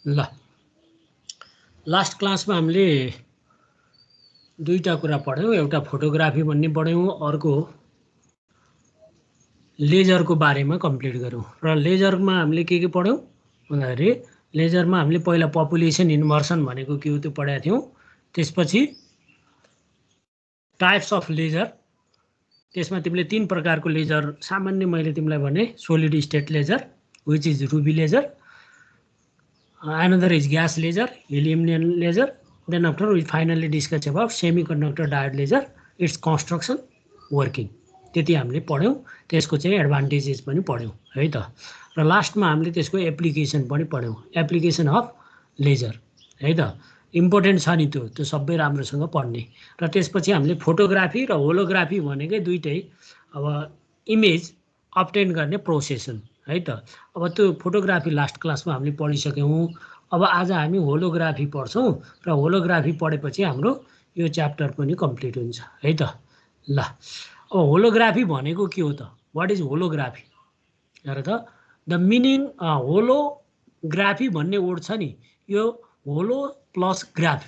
ल लास्ट क्लासमा हामीले दुईटा कुरा पढ्यौं, एउटा फोटोग्राफी भन्ने पढ्यौं, अर्को लेजरको बारेमा कम्प्लिट गर्यौं। र लेजरमा हामीले के पढ्यौं भन्दाखेरि लेजरमा हामीले पहिला पपुलेसन इन्भर्सन भनेको के हो त्यो पढेका थियौं। त्यसपछि टाइप्स अफ लेजर, त्यसमा तिमीले तीन प्रकारको लेजर सामान्य मैले तिमीलाई भने, solid state laser which is ruby laser, another is gas laser, helium laser. Then after we finally discuss about semiconductor diode laser, its construction, working. त्यति हामीले पढ्यौं। त्यसको चाहिँ एडभान्टेजेस पनि पढ्यौं है त। र लास्टमा हामीले त्यसको एप्लिकेसन पनि पढ्यौं, एप्लिकेसन अफ लेजर है त। इम्पोर्टेन्ट छ नि त्यो सबै राम्रोसँग पढ्ने। र त्यसपछि हामीले फोटोग्राफी र होलोग्राफी भनेकै दुईटै अब इमेज अब्टेन गर्ने प्रोसेस हुन् है त। अब त्यो फोटोग्राफी लास्ट क्लासमा हामीले पढिसक्यौं। अब आज हामी होलोग्राफी पढ्छौं र होलोग्राफी पढेपछि हाम्रो यो च्याप्टर पनि कम्प्लिट हुन्छ है त। ल अब होलोग्राफी भनेको के हो त? What is holography? हेर त, द मिनिङ होलोग्राफी भन्ने वर्ड छ नि, यो holo plus graph,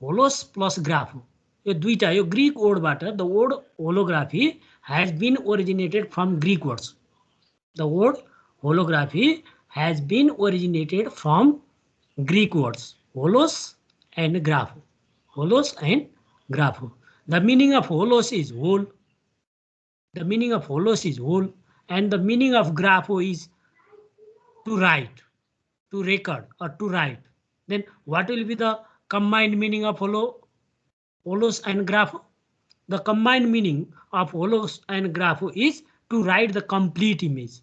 holos plus graph हो। यो दुईटा, यो ग्रीक वर्डबाट the word holography has been originated from Greek words. The word holography has been originated from Greek words holos and grapho. Holos and grapho. The meaning of holos is whole. The meaning of holos is whole, and the meaning of grapho is to write, to record, or to write. Then what will be the combined meaning of holos and grapho? The combined meaning of holos and grapho is to write the complete image,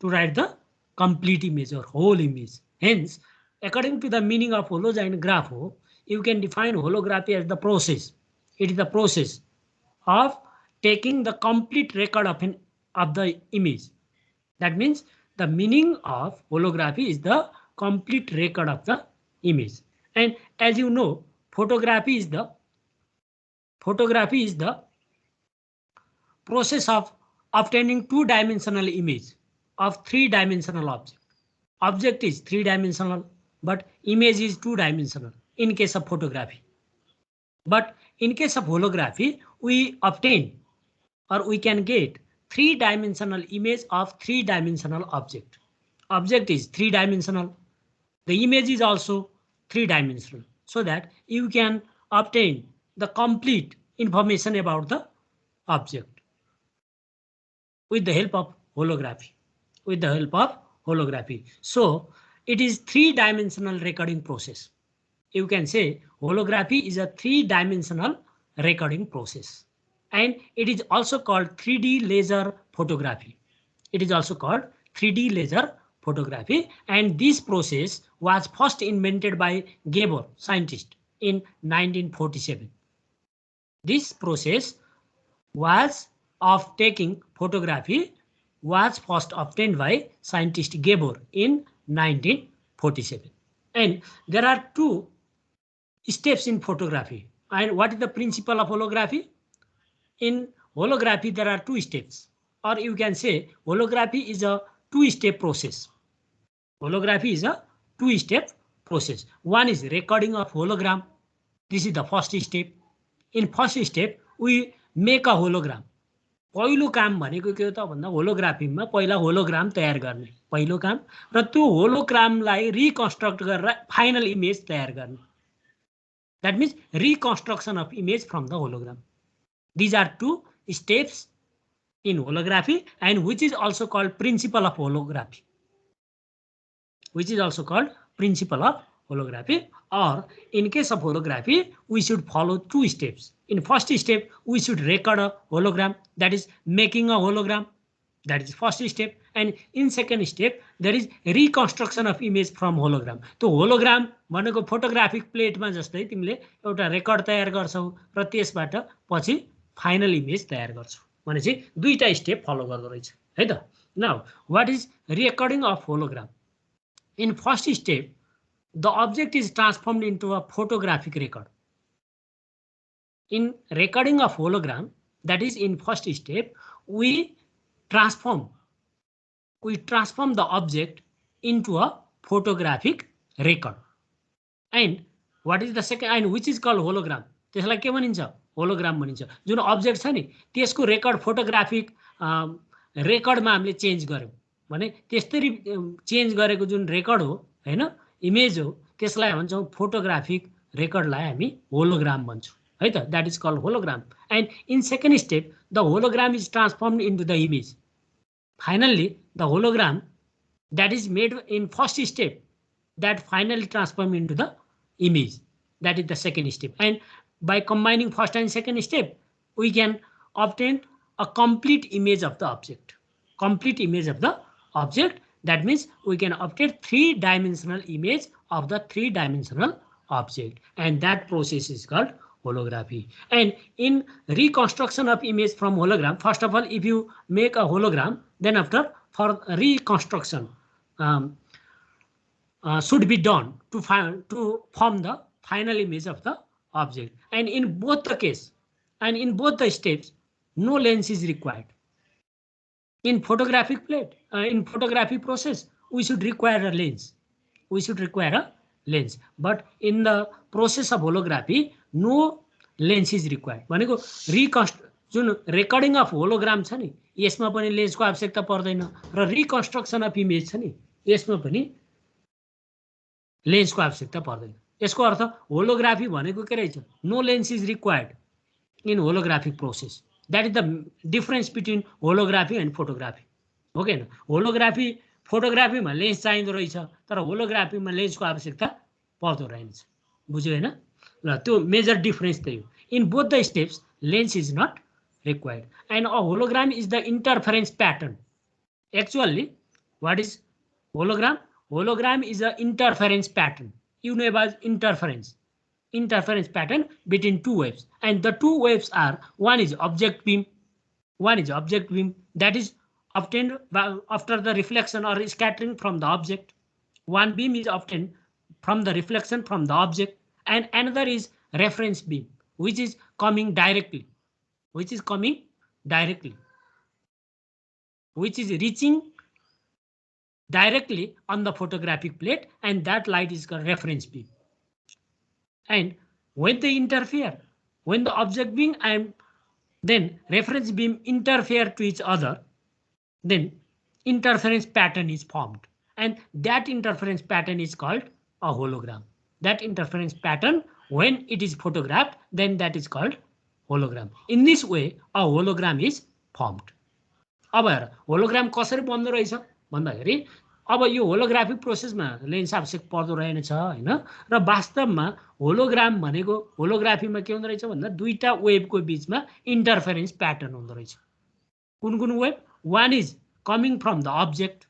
to write the complete image or whole image. Hence, according to the meaning of holos and grapho, you can define holography as the process. It is the process of taking the complete record of the image. That means the meaning of holography is the complete record of the image. And as you know, photography is the process of obtaining two-dimensional image of three-dimensional object. Object is three-dimensional, but image is two-dimensional in case of photography. But in case of holography, we obtain or we can get three-dimensional image of three-dimensional object. Object is three-dimensional. The image is also three-dimensional, so that you can obtain the complete information about the object with the help of holography. With the help of holography. So it is three-dimensional recording process. You can say holography is a three-dimensional recording process. And it is also called 3D laser photography. It is also called 3D laser photography. And this process was first invented by Gabor, scientist, in 1947. This process was of taking photography was first obtained by scientist Gabor in 1947. And there are two steps in photography. And what is the principle of holography? In holography, there are two steps, or you can say holography is a two-step process. Holography is a two-step process. One is recording of hologram. This is the first step. In first step, we make a hologram. पहिलो काम भनेको के हो त भन्दा होलोग्राफीमा पहिला hologram तयार गर्ने पहिलो काम, र त्यो होलोग्रामलाई रिकन्स्ट्रक्ट गरेर फाइनल इमेज तयार गर्ने. That means reconstruction of image from the hologram. These are two steps in holography, and which is also called principle of holography. Which is also called principle of holography. Or in case of holography, we should follow two steps. In first step, we should record a hologram, that is making a hologram. That is first step. And in second step, there is reconstruction of image from hologram. तो hologram भनेको photographic प्लेटमा जस्तै तिमीले एउटा record तयार गर्छौ र त्यसबाट पछि फाइनल इमेज तयार गर्छौ भनेपछि दुईटा स्टेप फलो गर्दो रहेछ है त. Now, what is recording of hologram? In first step, the object is transformed into a photographic record. In recording of hologram, that is in first step, we transform the object into a photographic record. And what is the second, and which is called hologram? त्यसलाई के भनिन्छ? Hologram भनिन्छ. जुन object छ नि त्यसको record photographic रेकर्डमा हामीले change गर्यौं भने त्यसरी चेन्ज गरेको जुन रेकर्ड हो हैन इमेज हो त्यसलाई भन्छौं फोटोग्राफिक रेकर्डलाई हामी होलोग्राम भन्छौं है त. That is called hologram. And in second step the hologram is transformed into the image. Finally the hologram that is made in first step that finally transform into the image. That is the second step. And by combining first and second step we can obtain a complete image of the object. Complete image of the object. That means we can obtain three-dimensional image of the three-dimensional object, and that process is called holography. And in reconstruction of image from hologram, first of all, if you make a hologram, then after for reconstruction should be done to form the final image of the object. And in both the case and in both the steps, no lens is required. In photographic plate, in photography process, we should require a lens. We should require a lens. But in the process of holography, no lens is required. भनेको जुन recording of hologram छ नि यसमा पनि लेन्सको आवश्यकता पर्दैन र रिकन्स्ट्रक्सन अफ इमेज छ नि यसमा पनि लेन्सको आवश्यकता पर्दैन. यसको अर्थ होलोग्राफी भनेको के रहेछ? No lens is required in holographic process. That is the difference between holography and photography. Okay, न होलोग्राफी फोटोग्राफीमा लेन्स चाहिँदो रहेछ तर होलोग्राफीमा लेन्सको आवश्यकता पर्दो रहेछ. बुझ्यो हैन? ल त्यो मेजर डिफरेन्स त्यही हो. In both the steps lens is not required. And a hologram is the interference pattern. Actually what is hologram? Hologram is a interference pattern. You know about interference pattern between two waves, and the two waves are one is object beam that is obtained after the reflection or scattering from the object. One beam is obtained from the reflection from the object, and another is reference beam which is coming directly, which is reaching directly on the photographic plate, and that light is called reference beam. And when they interfere, when the object beam and then reference beam interfere to each other, then interference pattern is formed, and that interference pattern is called a hologram. That interference pattern, when it is photographed, then that is called hologram. In this way a hologram is formed. अब हेर hologram कसरी बन्द रहेछ भन्दाखेरि अब यो holographic प्रोसेसमा lens आवश्यक पर्दो रहेनछ हैन र वास्तवमा होलोग्राम भनेको होलोग्राफीमा के हुँदो रहेछ भन्दा दुईटा वेभको बीचमा इन्टरफेरेन्स प्याटर्न हुँदो रहेछ. कुन wave? one is coming from the object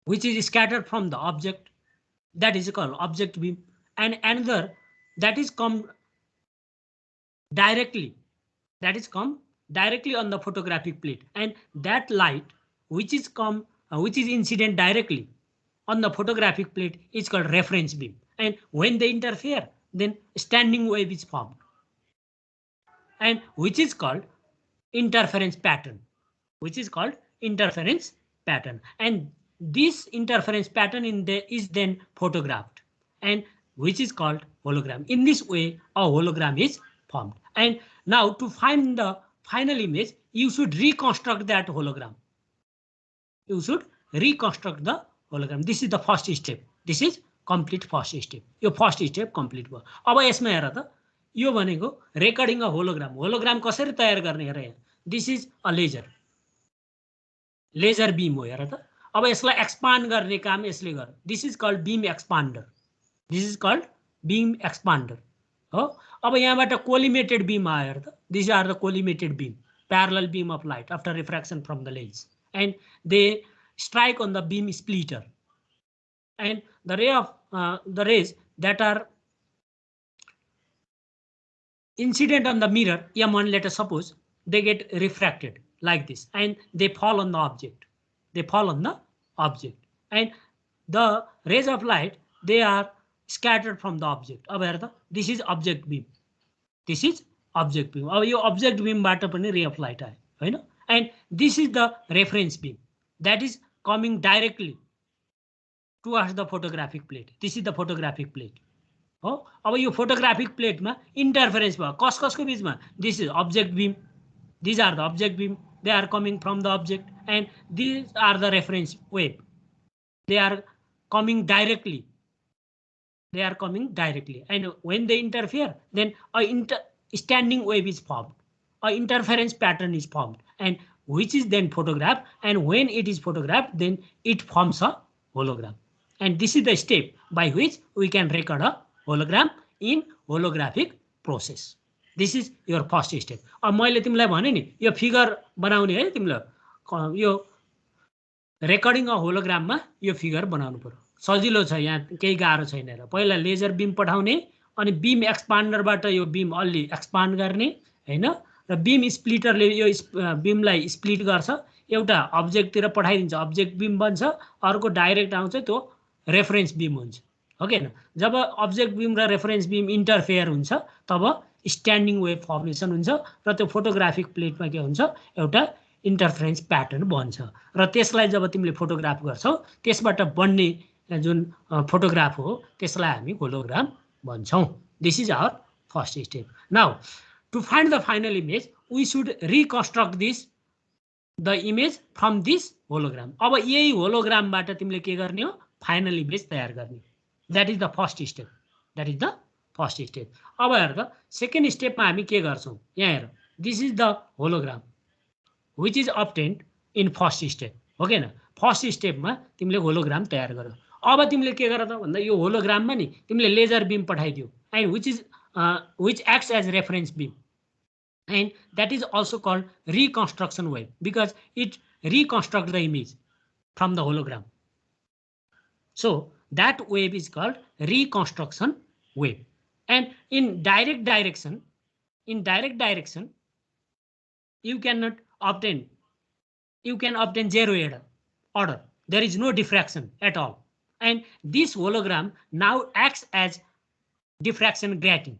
which is scattered from the object, that is called object beam, and another that is come directly on the photographic plate, and that light which is incident directly on the photographic plate is called reference beam, and when they interfere then standing wave is formed, and which is called interference pattern, and this interference pattern is then photographed, and which is called hologram. In this way a hologram is formed. And now to find the final image you should reconstruct that hologram. This is the first step. This is complete first step. यो first step complete भयो. अब यसमा हेर त यो भनेको recording a hologram कसरी तयार गर्ने हेर यहाँ. This is a laser beam हो हेर त. अब यसलाई एक्सपान्ड गर्ने काम यसले गर्छ. This is called beam expander हो. अब यहाँबाट कोलिमेटेड बीम आयो हेर त. This are the collimated beam, parallel beam of light after refraction from the lens, and they strike on the beam splitter, and the rays that are incident on the mirror M1, let us suppose, they get refracted like this and they fall on the object. And the rays of light, they are scattered from the object. अब हेर त, this is object beam. अब यो object beam बाट पनि ray of light आयो हैन. And this is the reference beam that is coming directly towards the photographic plate. This is the photographic plate. हो अब यो photographic plate मा interference भयो कसको बीचमा. This is object beam. These are the object beam. They are coming from the object, and these are the reference wave. They are coming directly. They are coming directly, and when they interfere, then a standing wave is formed. A interference pattern is formed, and which is then photographed. And when it is photographed, then it forms a hologram. And this is the step by which we can record a hologram in holographic process. This is your first step. अब मैले तिमीलाई भने नि यो figure बनाउने है तिमीलाई यो रेकर्डिङ अ होलोग्राममा यो फिगर बनाउनु पर्यो. सजिलो छ यहाँ केही गाह्रो छैन र. पहिला लेजर बिम पठाउने अनि बिम एक्सपान्डरबाट यो बिम अलि एक्सपान्ड गर्ने हैन र बिम स्प्लिटरले यो बिमलाई स्प्लिट गर्छ. एउटा अब्जेक्टतिर पठाइदिन्छ, अब्जेक्ट बिम बन्छ, अर्को डाइरेक्ट आउँछ त्यो रेफरेन्स बिम हुन्छ. हो कि हैन. जब अब्जेक्ट बिम र रेफरेन्स बिम इन्टरफेयर हुन्छ तब स्ट्यान्डिङ वेभ फर्मेसन हुन्छ र त्यो फोटोग्राफिक प्लेटमा के हुन्छ एउटा इन्टरफेरेन्स प्याटर्न बन्छ र त्यसलाई जब तिमीले फोटोग्राफ गर्छौ त्यसबाट बन्ने जुन फोटोग्राफ हो त्यसलाई हामी होलोग्राम भन्छौं. This is our first step. Now to find the final image we should reconstruct this the image from this hologram. अब यही होलोग्रामबाट तिमीले के गर्ने हो फाइनल इमेज तयार गर्ने. That is the first step. That is the first step. अब हेर त सेकेन्ड स्टेपमा हामी के गर्छौं. यहाँ हेर this is the hologram which is obtained in first step. हो कि हैन. फर्स्ट स्टेपमा तिमीले होलोग्राम तयार गर्यो. अब तिमीले के गर त भन्दा यो होलोग्राममा नि तिमीले लेजर बिम पठाइदियो and which acts as reference beam, and that is also called reconstruction wave because it reconstructs the image from the hologram. So that wave is called reconstruction wave. And in direct direction you can obtain zero order. There is no diffraction at all, and this hologram now acts as diffraction grating.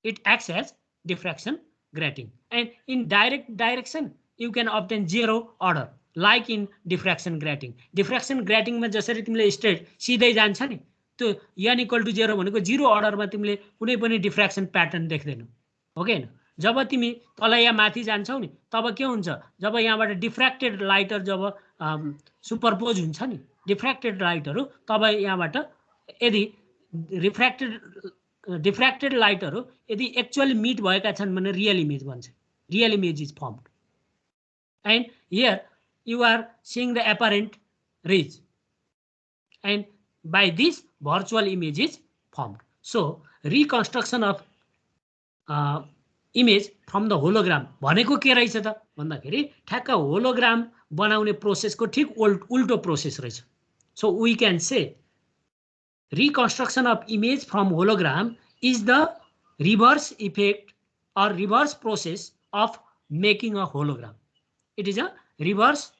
It acts as diffraction grating, and in direct direction you can obtain zero order like in diffraction grating. Diffraction grating में जसरी तिमीले straight सिधै जान्छ नि त्यो n = 0 भनेको zero अर्डरमा तिमीले कुनै पनि डिफ्र्याक्सन प्याटर्न देख्दैनौ. हो कि हैन. जब तिमी तल या माथि जान्छौ नि तब के हुन्छ जब यहाँबाट डिफ्र्याक्टेड लाइटहरु जब सुपरपोज हुन्छ नि डिफ्र्याक्टेड लाइटहरु तब यहाँबाट यदि डिफ्र्याक्टेड लाइटहरु यदि एक्चुअली मिट भएका छन् भने रियल इमेज बन्छ. Real image is firmed, and here you are seeing the apparent rays, and by this virtual image is formed. So reconstruction of image from the hologram भनेको के रहेछ त भन्दाखेरि ठ्याक्क होलोग्राम बनाउने प्रोसेसको ठीक उल्टो प्रोसेस रहेछ. So we can say reconstruction of image from hologram is the reverse effect or reverse process of making a hologram. It is a reverse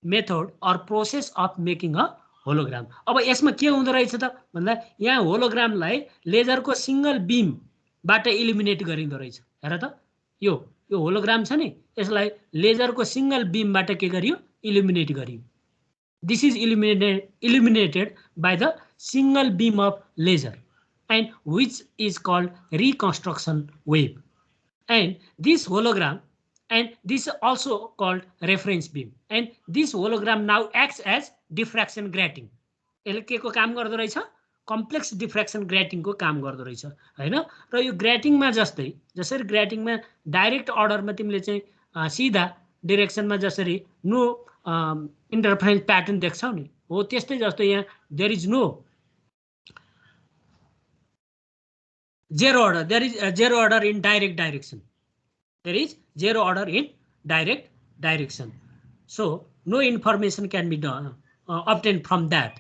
method or process of making a hologram. अब यसमा के हुँदो रहेछ त भन्दा यहाँ होलोग्रामलाई लेजरको single beam बाट illuminate गरिँदो रहेछ. हेर त यो होलोग्राम छ नि यसलाई लेजरको सिंगल बीम बाट के गरियो इल्युमिनेट गरियो. This is illuminated by the single beam of laser, and which is called reconstruction wave. And this hologram, and this is also called reference beam, and this hologram now acts as diffraction grating. यसले के को काम गर्दो रहेछ complex डिफ्र्याक्सन greeting को काम गर्दो रहेछ हैन. र यो ग्रेटिङमा जस्तै जसरी ग्रेटिङमा डाइरेक्ट अर्डरमा तिमीले चाहिँ सिधा डाइरेक्सनमा जसरी नो इंटरफेरेंस पैटर्न देख्छौ नि हो त्यस्तै जस्तो यहाँ there is no zero order. There is a zero order in direct direction. There is zero order in direct direction. So no information can be done obtained from that.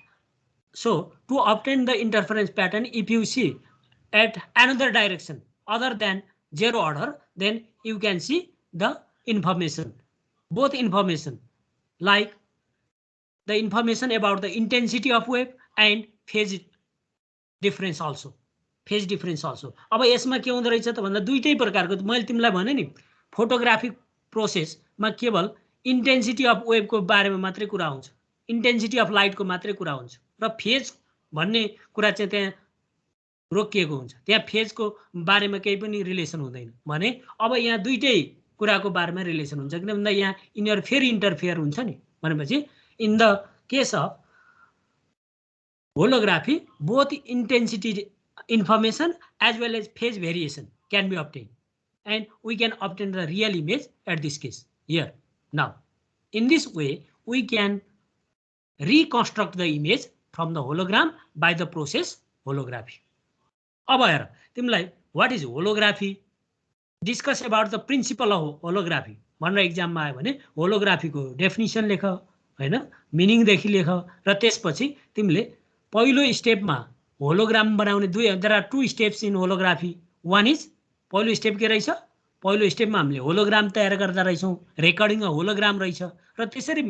So to obtain the interference pattern, if you see at another direction other than zero order, then you can see the information, both information like the information about the intensity of wave and phase difference also. Phase difference also. अब यसमा के हुँदो रहेछ त भन्दा दुईटै प्रकारको मैले तिमीलाई भने नि फोटोग्राफिक प्रोसेसमा केवल इन्टेन्सिटी अफ वेभको बारेमा मात्रै कुरा आउँछ. इन्टेन्सिटी अफ लाइटको मात्रै कुरा हुन्छ र फेज भन्ने कुरा चाहिँ त्यहाँ रोकिएको हुन्छ। त्यहाँ फेजको बारेमा केही पनि रिलेसन हुँदैन भने अब यहाँ दुईटै कुराको बारेमा रिलेसन हुन्छ किन भन्दा यहाँ यिनीहरू फेरि इन्टरफेयर हुन्छ नि भनेपछि in the case of holography both intensity information as well as phase variation can be obtained and we can obtain the real image at this case here. Now in this way we can reconstruct the image from the hologram by the process holography. अब हेर तिमीलाई what is holography, discuss about the principle of holography भनेर एक्जाममा आयो भने होलोग्राफीको definition लेख हैन, मिनिङदेखि लेख र त्यसपछि तिमीले पहिलो स्टेपमा होलोग्राम बनाउने there are two steps in holography. One is पहिलो स्टेप के रहेछ, पहिलो स्टेपमा हामीले होलोग्राम तयार गर्दा रहेछौँ, रेकर्डिङ होलोग्राम रहेछ र त्यसरी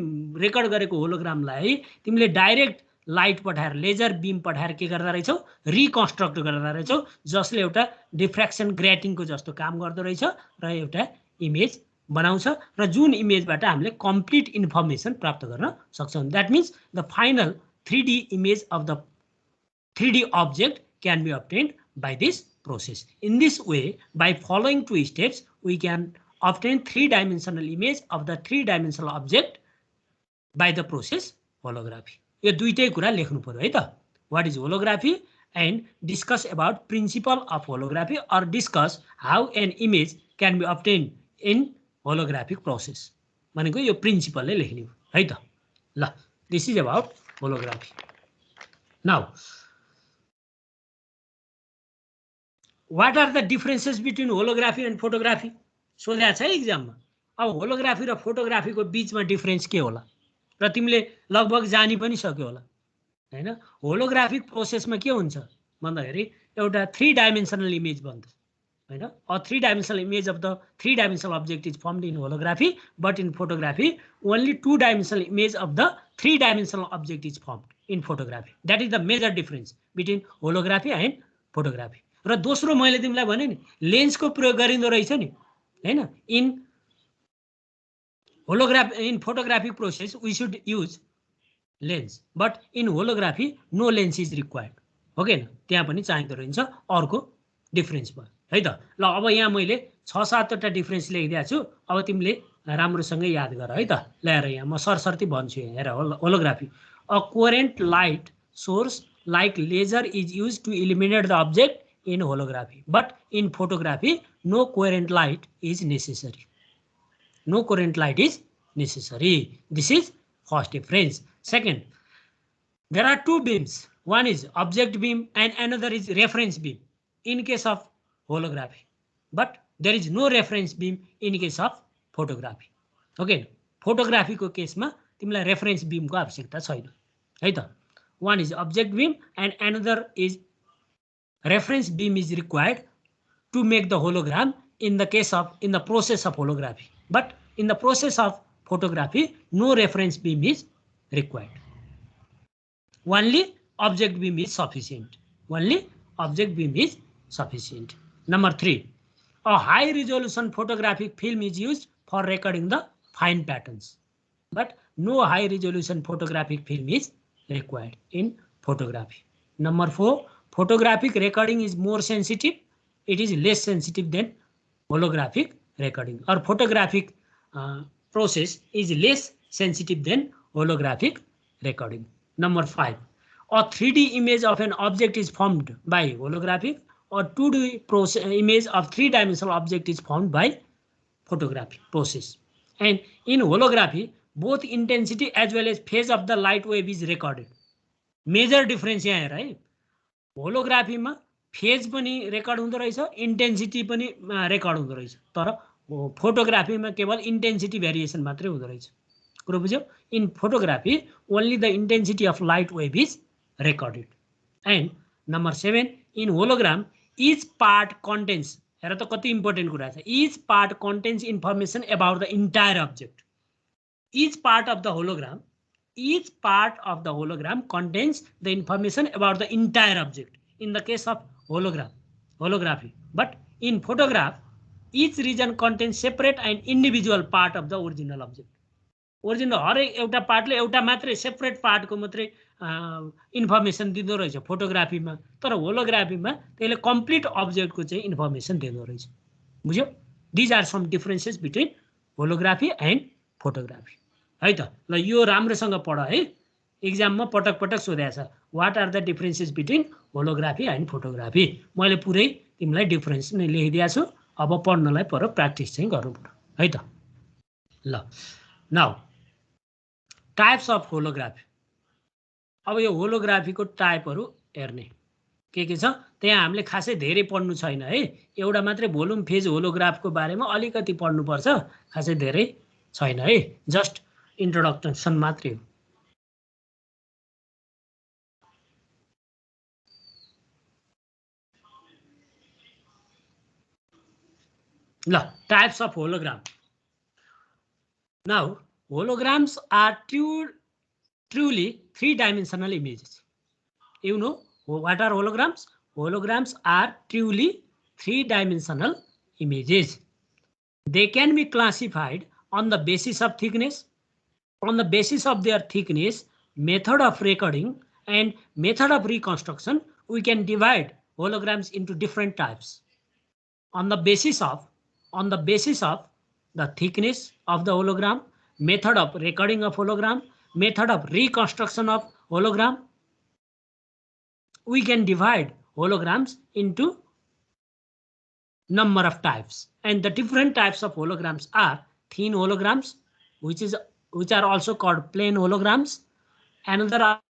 रेकर्ड गरेको होलोग्रामलाई तिमीले डाइरेक्ट लाइट पठाएर लेजर बिम पठाएर के गर्दा रहेछौ, रिकन्स्ट्रक्ट गर्दा रहेछौ जसले एउटा डिफ्र्याक्सन ग्रेटिङको जस्तो काम गर्दो रहेछ र एउटा इमेज बनाउँछ र जुन इमेजबाट हामीले कम्प्लिट इन्फर्मेसन प्राप्त गर्न सक्छौँ. That means the final 3D image of the 3D object can be obtained by this process. In this way, by following two steps, we can obtain three-dimensional image of the three-dimensional object by the process holography. यो दुईटै कुरा लेख्नु पर्यो है त. What is holography and discuss about principle of holography or discuss how an image can be obtained in holographic process. भनेको यो प्रिन्सिपलले लेख्ने हो है त. ल, this is about holography. Now, what are the differences between holography and photography? सोधेको छ एक्जाममा. अब होलोग्राफी र फोटोग्राफीको बीचमा डिफरेन्स के होला र तिमीले लगभग जानी पनि सक्यो होला हैन. होलोग्राफिक प्रोसेसमा के हुन्छ भन्दाखेरि एउटा 3 डाइमेन्सनल इमेज बन्छ हैन. A 3 dimensional image of the 3 dimensional object is formed in holography, but in photography only 2 dimensional image of the 3 dimensional object is formed in photography. That is the major difference between holography and photography. र दोस्रो मैले तिमीलाई भने नि लेन्सको प्रयोग गरिँदो रहेछ नि हैन. In holography, in photographic process we should use lens, but in holography no lens is required. Okay न, त्यहाँ पनि चाहिँदो रहन्छ. अर्को डिफरेन्स भयो है त. ल, अब यहाँ मैले 6-7 वटा डिफरेन्स लेखिदिएको छु. अब तिमीले राम्रोसँगै याद गर है त. ल हेर, यहाँ म सरसर्ती भन्छु. हेर, holography, a coherent light source like laser is use to eliminate the object in holography, but in photography no coherent light is necessary. No coherent light is necessary. This is first difference. Second, there are two beams. One is object beam and another is reference beam in case of holography, but there is no reference beam in case of photography. Okay, photography को केसमा तिमीलाई reference beam को आवश्यकता छैन है त. One is object beam and another is reference beam is required to make the hologram in the process of holography, but in the process of photography no reference beam is required. Only object beam is sufficient. Only object beam is sufficient. Number 3, a high resolution photographic film is used for recording the fine patterns, but no high resolution photographic film is required in photography. Number 4, photographic recording is more sensitive. It is less sensitive than holographic recording, or photographic process is less sensitive than holographic recording. Number 5, a 3D image of an object is formed by holographic, or 2D image of 3-dimensional object is formed by photographic process. And in holography, both intensity as well as phase of the light wave is recorded. Major difference यहाँ हेर है. होलोग्राफीमा phase पनि record हुँदो रहेछ, intensity पनि record हुँदो रहेछ, तर फोटोग्राफीमा केवल इन्टेन्सिटी भेरिएसन मात्रै हुँदो रहेछ. कुरो बुझ्यौ? In photography only the intensity of light wave is recorded. And number 7, in hologram each part contains, हेर त कति इम्पोर्टेन्ट कुरा छ, each part contains information about the entire object. Each part of the hologram, each part of the hologram contains the information about the entire object in the case of holography, but in photograph each region contains separate and individual part of the original object. Original हरेक एउटा पार्टले एउटा मात्रै separate पार्टको मात्रै information दिँदो रहेछ फोटोग्राफीमा, तर होलोग्राफीमा त्यसले कम्प्लिट अब्जेक्टको चाहिँ इन्फर्मेसन दिँदो रहेछ। बुझ्यो? These are some differences between holography and photography है त। ल यो राम्रोसँग पढ है, इक्जाममा पटक पटक सोधेको छ what are the differences between holography and photography. मैले पुरै तिमीलाई डिफरेन्स नै लेखिदिएको छु, अब पढ्नलाई पर प्र्याक्टिस चाहिँ गर्नु पर्यो है त। ल नाउ टाइप्स अफ होलोग्राफी। अब यो होलोग्राफीको टाइपहरू हेर्ने के छ त्यहाँ हामीले खासै धेरै पढ्नु छैन है, एउटा मात्रै भोल्युम फेज होलोग्राफको बारेमा अलिकति पढ्नुपर्छ, खासै धेरै छैन है, जस्ट इन्ट्रोडक्सन मात्रै हो। ल types of hologram. Now holograms are truly three-dimensional images. You know what are holograms? Holograms are truly three-dimensional images. They can be classified on the basis of thickness, on the basis of their thickness, method of recording, and method of reconstruction. We can divide holograms into different types. On the basis of the thickness of the hologram, method of recording of hologram, method of reconstruction of hologram, we can divide holograms into number of types. And the different types of holograms are thin holograms, which are also called plain holograms. Another are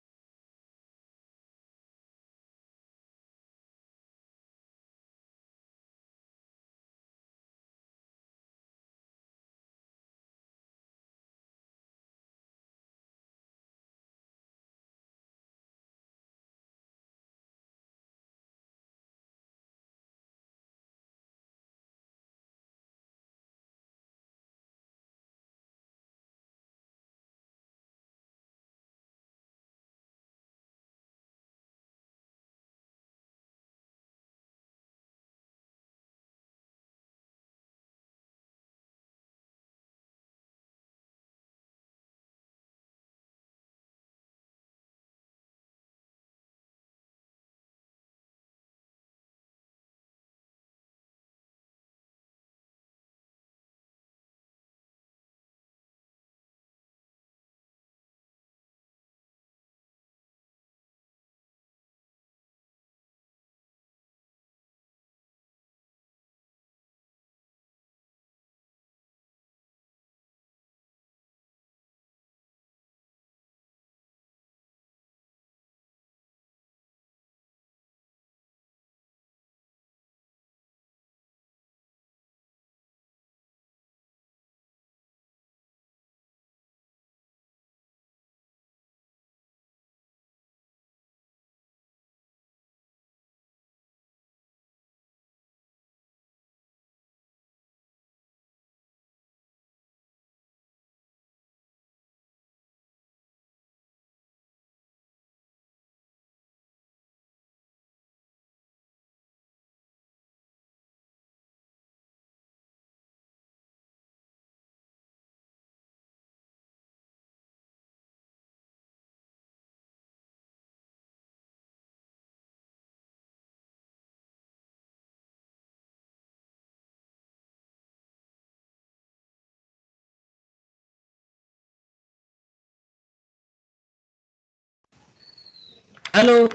hello.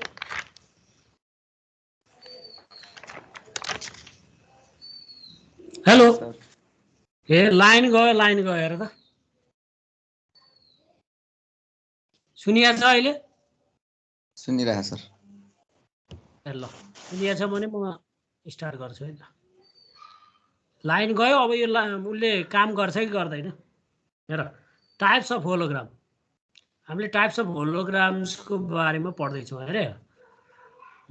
Hello A line गयो हेर त सुनिया छ अहिले सुनिरहेको sir ए ल सुनिया छ भने म स्टार्ट गर्छु है त लाइन गयो अब यो उले काम गर्छ कि गर्दैन हेर टाइप्स अफ होलोग्राम हामीले टाइप्स अफ होलोग्राम्स को बारेमा पढ्दै छौं हेरे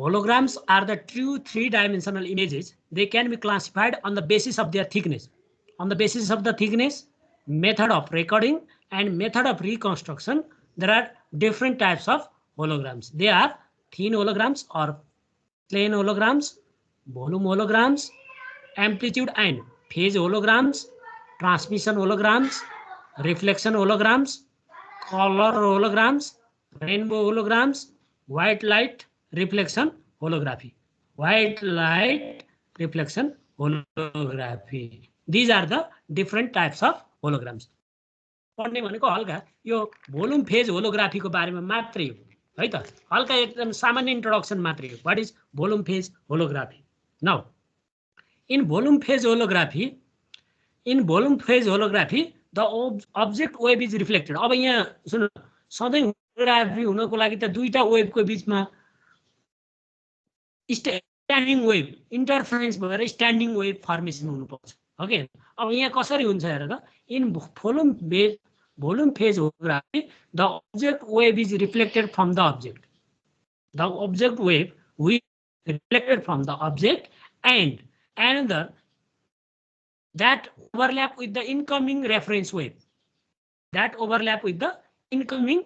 Holograms are the true three-dimensional images. They can be classified on the basis of their thickness. On the basis of the thickness, method of recording, and method of reconstruction, there are different types of holograms. They are thin holograms or plain holograms, volume holograms, amplitude and phase holograms, transmission holograms, reflection holograms, color holograms, rainbow holograms, white light reflection holography. White light reflection holography. These are the different types of holograms. पढ्ने भनेको हल्का यो volume phase होलोग्राफीको बारेमा मात्रै हो है त, हल्का एकदम सामान्य इन्ट्रोडक्सन मात्रै हो. What is volume phase holography? Now in volume phase holography the object wave is reflected. अब यहाँ सुन, सधैँ होलोग्राफी हुनको लागि त दुईटा वेभको बिचमा स्ट्यान्डिङ वेभ इन्टरफेरेन्स भएर स्ट्यान्डिङ वेभ फर्मेसन हुनुपर्छ. ओके, अब यहाँ कसरी हुन्छ हेर त. In volume phase holography, the object wave is reflected from the object. The object wave will be reflected from the object, and another that overlap with the incoming reference wave. That overlap with the incoming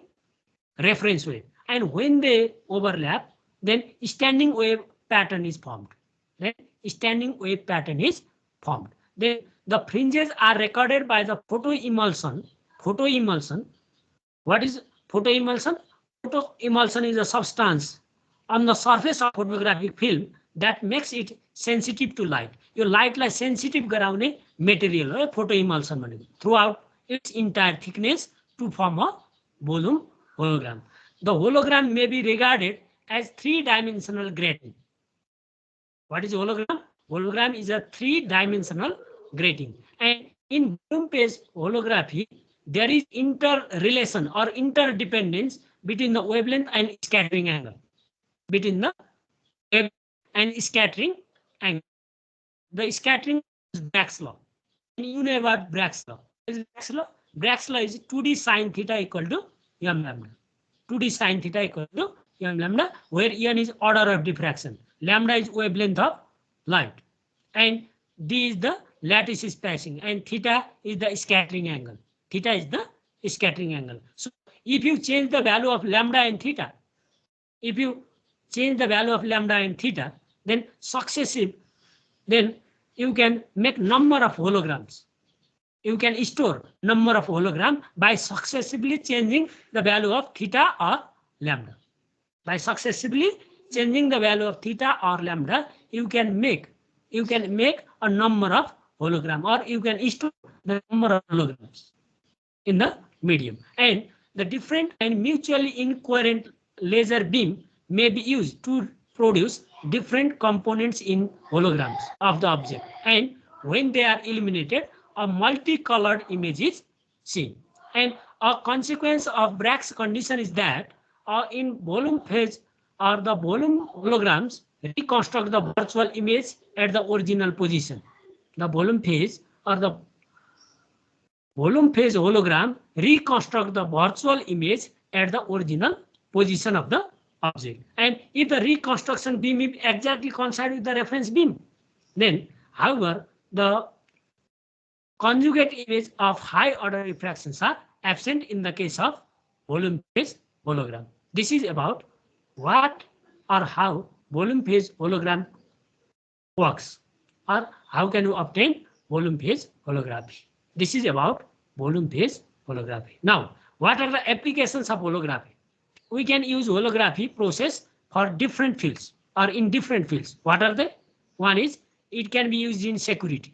reference wave. And when they overlap, then standing wave pattern is formed. Then standing wave pattern is formed. Then the fringes are recorded by the photoemulsion. Photoemulsion. What is photoemulsion? Photoemulsion is a substance on the surface of photographic film that makes it sensitive to light. Your light like sensitive garaune material हो photoemulsion भनेको, throughout its entire thickness to form a volume hologram. The hologram may be regarded as three-dimensional grating. What is hologram? Hologram is a three-dimensional grating, and in volume phase holography, there is interrelation or interdependence between the wavelength and scattering angle. Between the wavelength and scattering angle. The scattering is Bragg's law. And you know about Bragg's law. What is Bragg's law? Bragg's law is 2d sine theta equal to m lambda. 2d sine theta equal to m lambda, where n is order of diffraction. Lambda is wavelength of light. And d is the lattice spacing. And theta is the scattering angle. Theta is the scattering angle. So if you change the value of lambda and theta, then successive, then you can make number of holograms. You can store number of hologram by successively changing the value of theta or lambda. By successively changing the value of theta or lambda, you can make a number of hologram, or you can store the number of holograms in the medium. And the different and mutually incoherent laser beam may be used to produce different components in holograms of the object. And when they are illuminated, a multicolored image is seen. And a consequence of Bragg's condition is that in volume phase or the volume holograms reconstruct the virtual image at the original position. The volume phase or the volume phase hologram reconstruct the virtual image at the original position of the object. And if the reconstruction beam is exactly coincide with the reference beam, then however the conjugate image of high order refractions are absent in the case of volume phase hologram. This is about what or how volume phase hologram works, or how can you obtain volume phase holography. This is about volume phase holography. Now, what are the applications of holography? We can use holography process for different fields or in different fields. What are they? One is it can be used in security.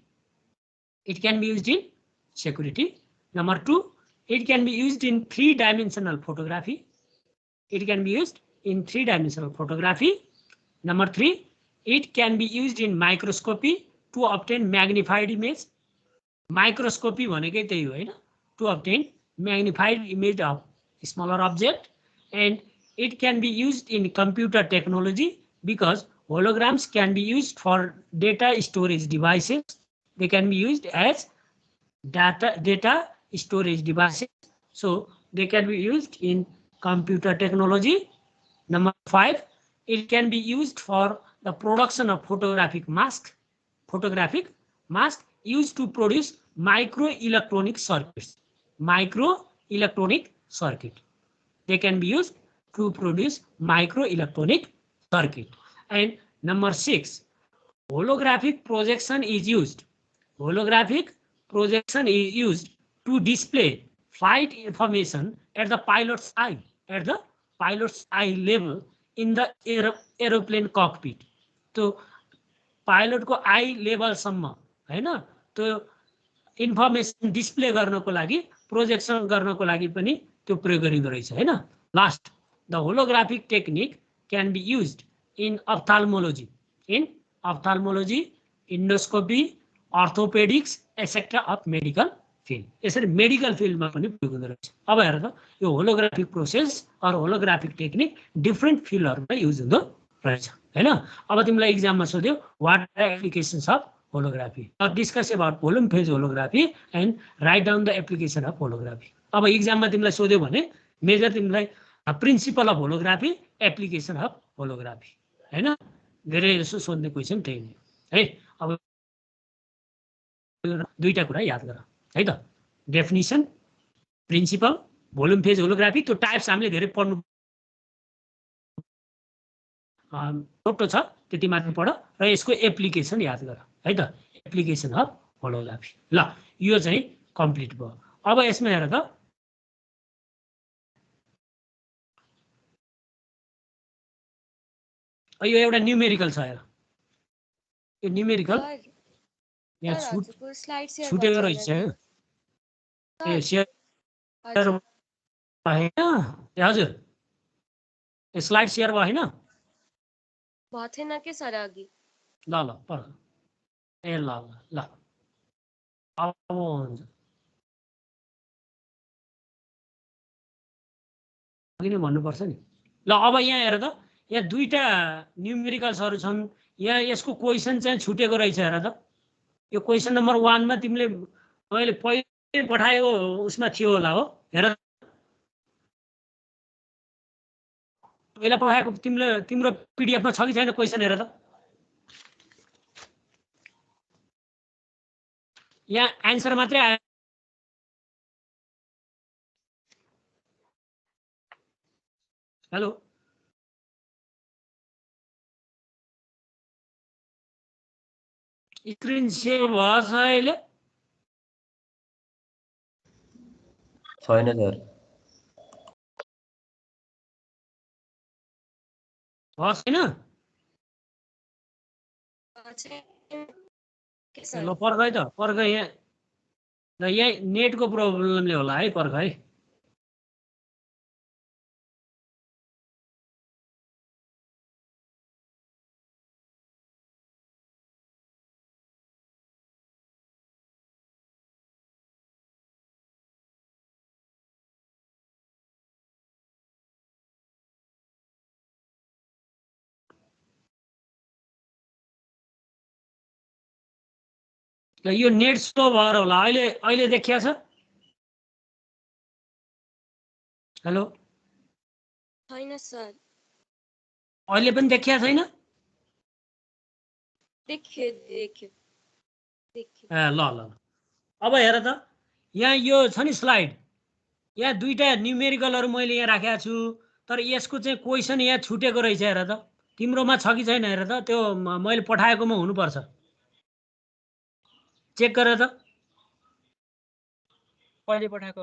It can be used in security. Number two, it can be used in three-dimensional photography. It can be used in three-dimensional photography. Number three, it can be used in microscopy to obtain magnified image. Microscopy भनेकै त्यही हो हैन, to obtain magnified image of smaller object. And it can be used in computer technology because holograms can be used for data storage devices. They can be used as data storage devices. So they can be used in computer technology. Number five, it can be used for the production of photographic mask. Photographic mask used to produce microelectronic circuits. Microelectronic circuit. They can be used to produce microelectronic circuit. And number six, holographic projection is used. Holographic projection is used to display flight information at the pilot's eye level in the aeroplane cockpit. So pilot को I लेभलसम्म हैन त्यो information display गर्नको लागि projection गर्नको लागि पनि त्यो प्रयोग गरिँदो रहेछ हैन. Last the holographic technique can be used in ophthalmology endoscopy orthopaedics etcetera of medical field. यसरी मेडिकल फिल्डमा पनि प्रयोग हुँदो रहेछ. अब हेर त यो holographic process or holographic technique different फिल्डहरुमा युज हुँदो रहेछ हैन. अब तिमीलाई एक्जाममा सोध्यो what are applications of holography or discuss about volume phase holography and write down the application of holography. अब एक्जाममा तिमीलाई सोध्यो भने मेजर तिमीलाई principal of holography application of holography हैन. धेरै जसो सोध्ने क्वेसन त्यही नै है. अब दुईटा कुरा याद गर है त. Definition principle volume phase holography त्यो टाइप्स हामीले धेरै पढ्नु छोटो छ त्यति मात्र पढ र यसको एप्लिकेसन याद गर है त. Application of holography. ल यो चाहिँ कम्प्लिट भयो. अब यसमा हेर त यो एउटा न्युमेरिकल छ हेर. यो न्युमेरिकल यहाँ छुटेको रहेछ. ए सेयर होइन हजुर स्लाइड सेयर भयो होइन भयो थिएन के सर अघि. ल ल पढ. ए ल ल ल अब हुन्छ अघि नै भन्नुपर्छ नि. ल अब यहाँ हेर त यहाँ दुईटा न्युमेरिकल्सहरू छन्. यहाँ यसको क्वेसन चाहिँ छुटेको रहेछ हेर त. यो क्वेसन नम्बर 1 मा तिमीले मैले पहिले पठाएको उसमा थियो होला हो. हेर पहिला पठाएको तिम्रो पिडिएफमा छ कि छैन क्वेसन हेर त. यहाँ एन्सर मात्रै आयो. हेलो स्क्रिन सेयर भएछ अहिले छैन सर. छैन. ल पर्ख है त पर्ख. यहाँ नेटको प्रब्लमले होला है. पर्ख है. यो नेट स्लो भएर होला. अहिले देखिया छ. हेलो छैन सर. अहिले पनि देखिया छैन. देखियो देखियो देखियो. ए ल ल अब हेर त यहाँ यो छ नि स्लाइड. यहाँ दुईटा न्युमेरिकलहरु मैले यहाँ राखेको छु तर यसको चाहिँ क्वेसन यहाँ छुटेको रहेछ. हेर त तिम्रोमा छ कि छैन हेर त. त्यो मैले पठाएकोमा हुनुपर्छ. चेक गर त. पहिले पठाएको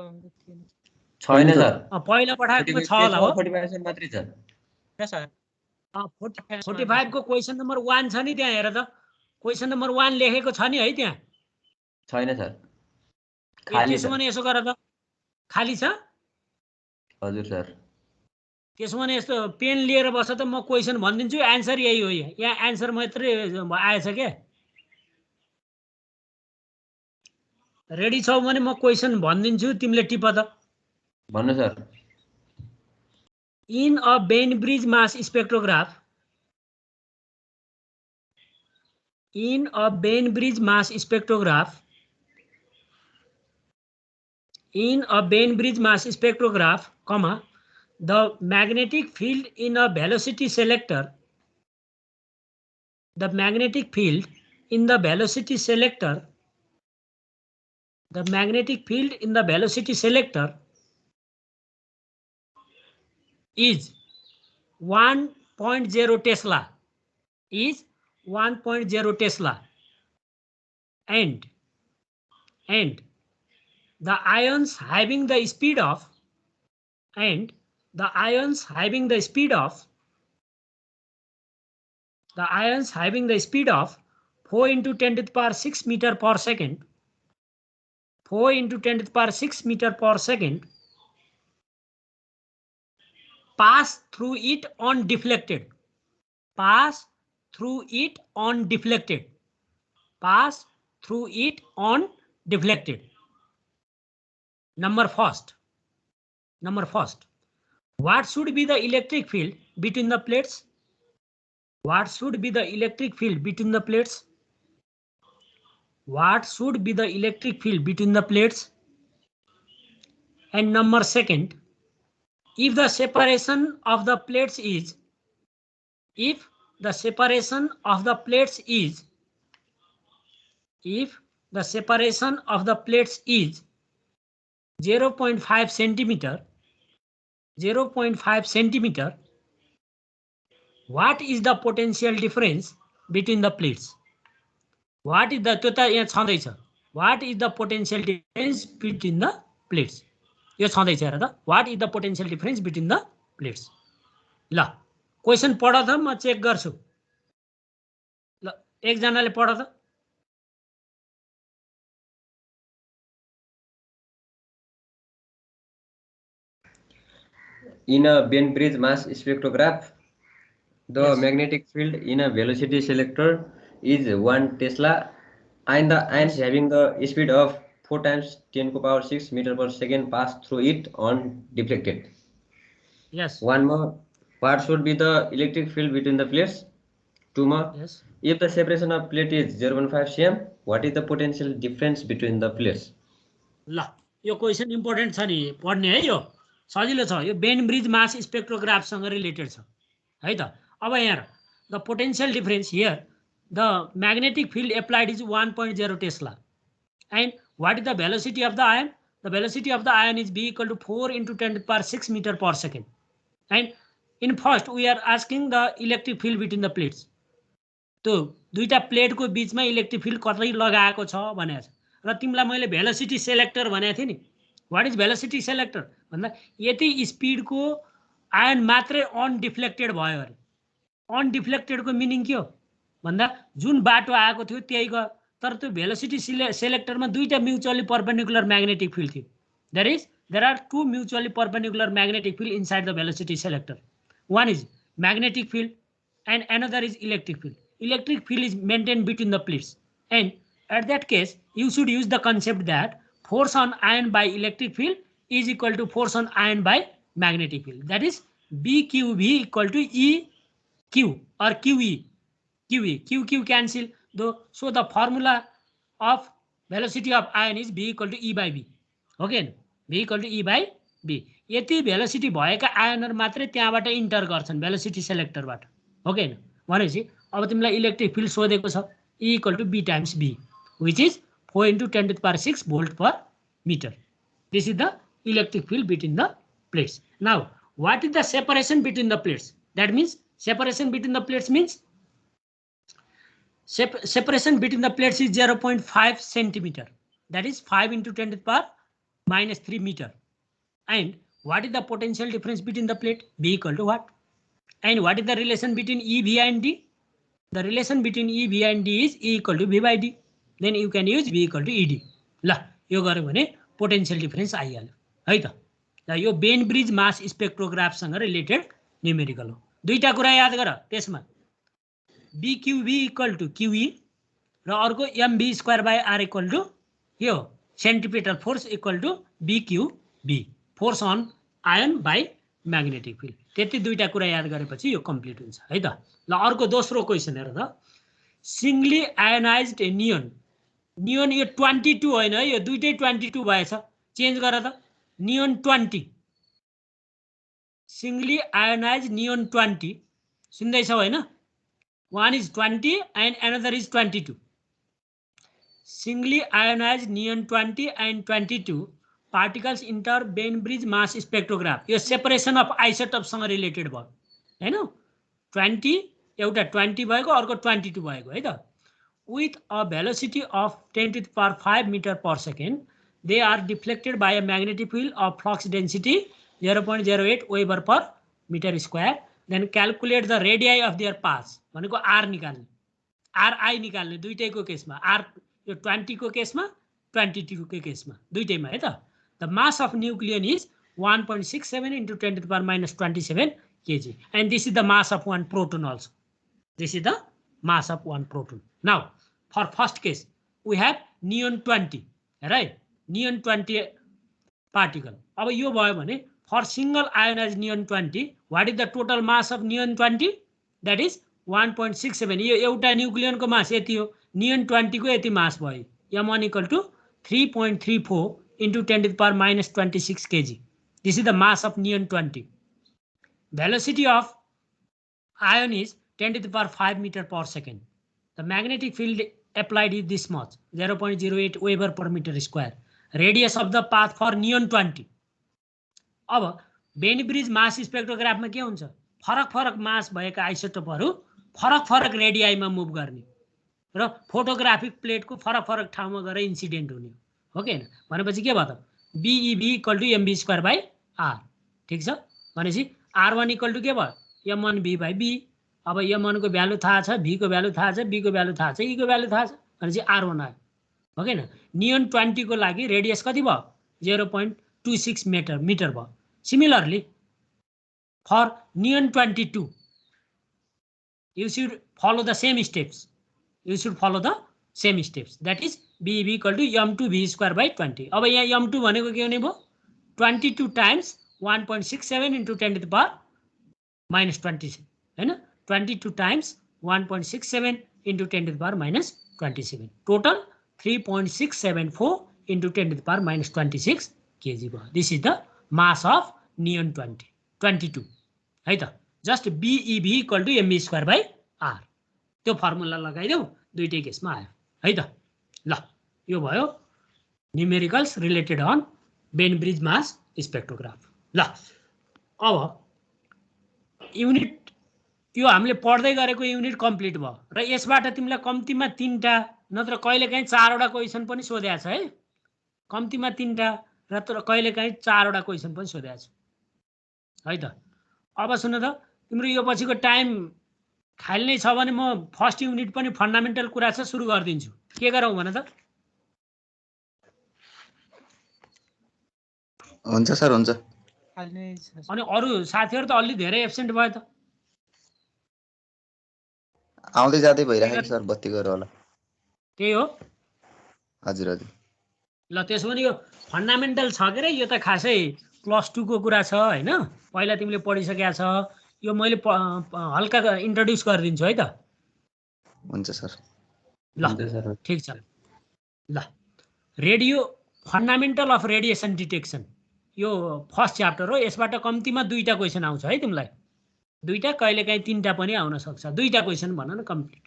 छैन सर. पहिला पठाएको छ होला हो. 45 मात्रै छ. 45 को क्वेसन नम्बर 1 छ नि त्यहाँ हेर त. क्वेसन नम्बर 1 लेखेको छ नि है त्यहाँ. छैन सर. खाली छ. त्यसो भने यसो गर त. खाली छ. हजुर सर. त्यसो भने यस्तो पेन लिएर बस त. म क्वेसन भनिदिन्छु. एन्सर यही हो. यहाँ एन्सर मात्रै आएछ के. रेडी छौ भने म क्वेसन भनिदिन्छु तिमीले टिप त. भन्नु sir. In a Bainbridge mass spectrograph comma the magnetic field in a velocity selector is 1.0 Tesla and the ions having the speed of 4 into 10 to the power 6 meter per second, 4 into 10 to the power 6 meter per second, pass through it undeflected. Pass through it undeflected. Pass through it undeflected. Number first. What should be the electric field between the plates? What should be the electric field between the plates? What should be the electric field between the plates? And number second, if the separation of the plates is 0.5 centimeter, what is the potential difference between the plates? What is the potential difference between the plates? What is the potential difference between the plates? ल question पढ त म check गर्छु. ल एकजनाले पढ त. In a band bridge mass spectrograph, the magnetic field in a velocity selector is 1 Tesla, and the ions having the speed of 4 times 10 to the power 6 meter per second pass through it undeflected. Yes. One more. What should be the electric field between the plates? Two more. Yes. If the separation of plate is 0.5 cm, what is the potential difference between the plates? ल यो question important छ नि, पढ्ने है. यो सजिलो छ. यो बेन ब्रिज मास स्पेक्ट्रोग्राफसँग रिलेटेड छ है त. अब यहाँ the potential difference here the magnetic field applied is 1.0 tesla and what is the velocity of the ion? The velocity of the ion is be equal to 4 into 10 to the power 6 meter per second. And in first we are asking the electric field between the plates. त्यो दुईटा प्लेटको बीचमा electric field कतै लगाएको छ भनेको छ. र तिमीलाई मैले भेलोसिटी सेलेक्टर भनेको थिएँ नि. वाट इज भेलोसिटी सेलेक्टर भन्दा यति स्पिडको आयन मात्रै अनडिफ्लेक्टेड भयो अरे. अनडिफ्लेक्टेडको मिनिङ के हो भन्दा जुन बाटो आएको थियो त्यही गयो. तर त्यो भेलोसिटी सेलेक्टरमा दुईटा म्युचुअली परपेन्डिकुलर म्याग्नेटिक फिल्ड थियो. There are two mutually perpendicular magnetic field inside the velocity selector. One is magnetic field and another is electric field. Electric field is maintained between the plates, and at that case you should use the concept that force on ion by electric field is equal to force on ion by magnetic field. That is BQV equal to EQ or QE. QQ cancel though, so the formula of velocity of ion is B equal to E by B. Okay, B equal to E by B. यति velocity भएका आयनहरु मात्रै त्यहाँबाट enter गर्छन् velocity सेलेक्टरबाट. Okay हैन भनेपछि अब तिमीलाई electric field सोधेको छ E equal to B times B, which is 4 into 10 to the power 6 volt per meter. This is the electric field between the plates. Now what is the separation between the plates? That means separation between the plates means separation between the plates is 0.5 centimeter. That is 5 into 10 to the power minus 3 meter. And what is the potential difference between the plate? B equal to what? And what is the relation between E, V and D? The relation between E, V and D is E equal to V by D. Then you can use V equal to ED. ल यो गर्यो भने potential difference आइहाल्यो है त. ल यो Bainbridge mass स्पेक्ट्रोग्राफसँग रिलेटेड न्युमेरिकल हो. दुईटा कुरा याद गर त्यसमा. BQV इक्वल टु QE र अर्को MV square by R equal to यो centripetal force equal to BQB, force on ion by magnetic field. त्यति दुईटा कुरा याद गरेपछि यो कम्प्लिट हुन्छ है त. ल अर्को दोस्रो क्वेसन हेर त. Singly ionised neon. नियोन यो 22 होइन है, यो दुईटै 22 भएछ. चेन्ज गर त. Neon 20, singly ionised neon 20. सुन्दैछौ होइन? One is 20 and another is 22. Singly ionized neon 20 and 22 particles enter Bainbridge mass spectrograph. यो सेपरेसन अफ आइसोटोपसँग रिलेटेड भयो हैन. 20 एउटा 20 भएको अर्को 22 भएको है त. With a velocity of 10 to the power 5 meter per second, they are deflected by a magnetic field of flux density 0.08 Weber per meter square. Then calculate the radii of their paths. भनेको R निकाल्ने, RI निकाल्ने दुईटैको केसमा, R यो 20 को केसमा 22 को केसमा दुईटैमा है त. The mass of nucleon is 1.67 into 10 to the power minus 27 kg, and this is the mass of one proton also. This is the mass of one proton. Now for first case we have neon 20, right? Neon 20 particle. अब यो भयो भने for single ionized neon 20, what is the total mass of neon 20? That is 1.67. यो एउटा nucleon को मास यति हो, neon 20 को यति मास भयो. M1 equal to 3.34 into 10 to the power minus 26 kg. This is the mass of neon 20. Velocity of ion is 10 to the power 5 meter per second. The magnetic field applied is this much, 0.08 Weber per meter square. Radius of the path for neon 20. अब Beni bridge मास स्पेक्ट्रोग्राफमा के हुन्छ, फरक फरक मास भएका आइसोटोपहरू फरक फरक रेडियाइमा move गर्ने र फोटोग्राफिक प्लेटको फरक फरक ठाउँमा गएर इन्सिडेन्ट हुने हो के हैन. भनेपछि के भयो त, BEB equal to MB square by R. ठीक छ. भनेपछि R1 इक्वल टु के भयो, M1B बाइ B. अब M1 को भ्यालु थाहा छ, B को भ्यालु थाहा छ, B को भ्यालु थाहा छ, E को भ्यालु थाहा छ, भनेपछि R1 आयो हो के हैन. नियन 20 को लागि रेडियस कति भयो, 0.26 मिटर भयो. Similarly, for neon 22, you should follow the same steps. That is BEB equal to M2B square by 20. अब यहाँ M2 भनेको के हुने भयो, 22 times 1.67 into 10 to the power minus 27 हैन. 22 times 1.67 into 10 to the power minus 27. Total 3.674 into 10 to the power minus 26 kg भयो. This is the mass of neon 22 है त. Just BEB equal to MB square by R. त्यो formula लगाइदेऊ, दुईटै केसमा आयो है त. ल यो भयो numericals related on Bainbridge mass spectrograph. ल अब युनिट यो हामीले पढ्दै गरेको युनिट कम्प्लिट भयो र यसबाट तिमीलाई कम्तीमा 3टा नत्र कहिलेकाहीँ 4वटा क्वेसन पनि सोधेको छ है. कम्तीमा 3टा र तर कहिलेकाहीँ 4वटा क्वेसन पनि सोधेको छ है त. अब सुन त, तिम्रो यो पछिको टाइम खाल्नै छ भने म फर्स्ट युनिट पनि फन्डामेन्टल कुरा छ सुरु गरिदिन्छु. के गरौँ भन त? हुन्छ सर, हुन्छ. अनि अरू साथीहरू त अलि धेरै एब्सेन्ट भयो त. आउँदै जाँदै भइराखेको सर, बत्ती गएर होला. त्यही हो. हजुर हजुर. ल त्यसो भने यो फन्डामेन्टल छ के रे, यो त खासै +2 को कुरा छ हैन. पहिला तिमीले पढिसकेका छ. यो मैले हल्का इन्ट्रोड्युस गरिदिन्छु है त. हुन्छ सर. ल ठीक छ. ल radio fundamental of radiation detection यो फर्स्ट च्याप्टर हो. यसबाट कम्तीमा 2टा क्वेसन आउँछ है तिमीलाई. 2टा कहिलेकाहीँ 3टा पनि आउन सक्छ. 2टा क्वेसन भन न कम्प्लिट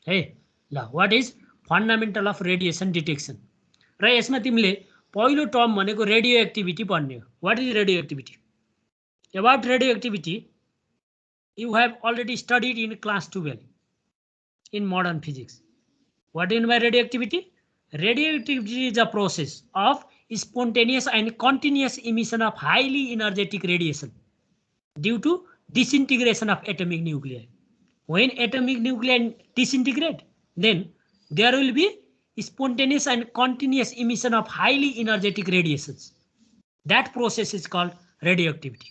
है. ल what is fundamental of radiation detection. र यसमा तिमीले पहिलो टर्म भनेको रेडियो एक्टिभिटी पढ्ने हो. What is radio activity? About radio activity you have already studied in class 12 in modern physics. What do you mean by radioactivity? Radioactivity is a process of spontaneous and continuous emission of highly energetic radiation due to disintegration of atomic nuclei. When atomic nuclei disintegrate, then there will be spontaneous and continuous emission of highly energetic radiations. That process is called radioactivity.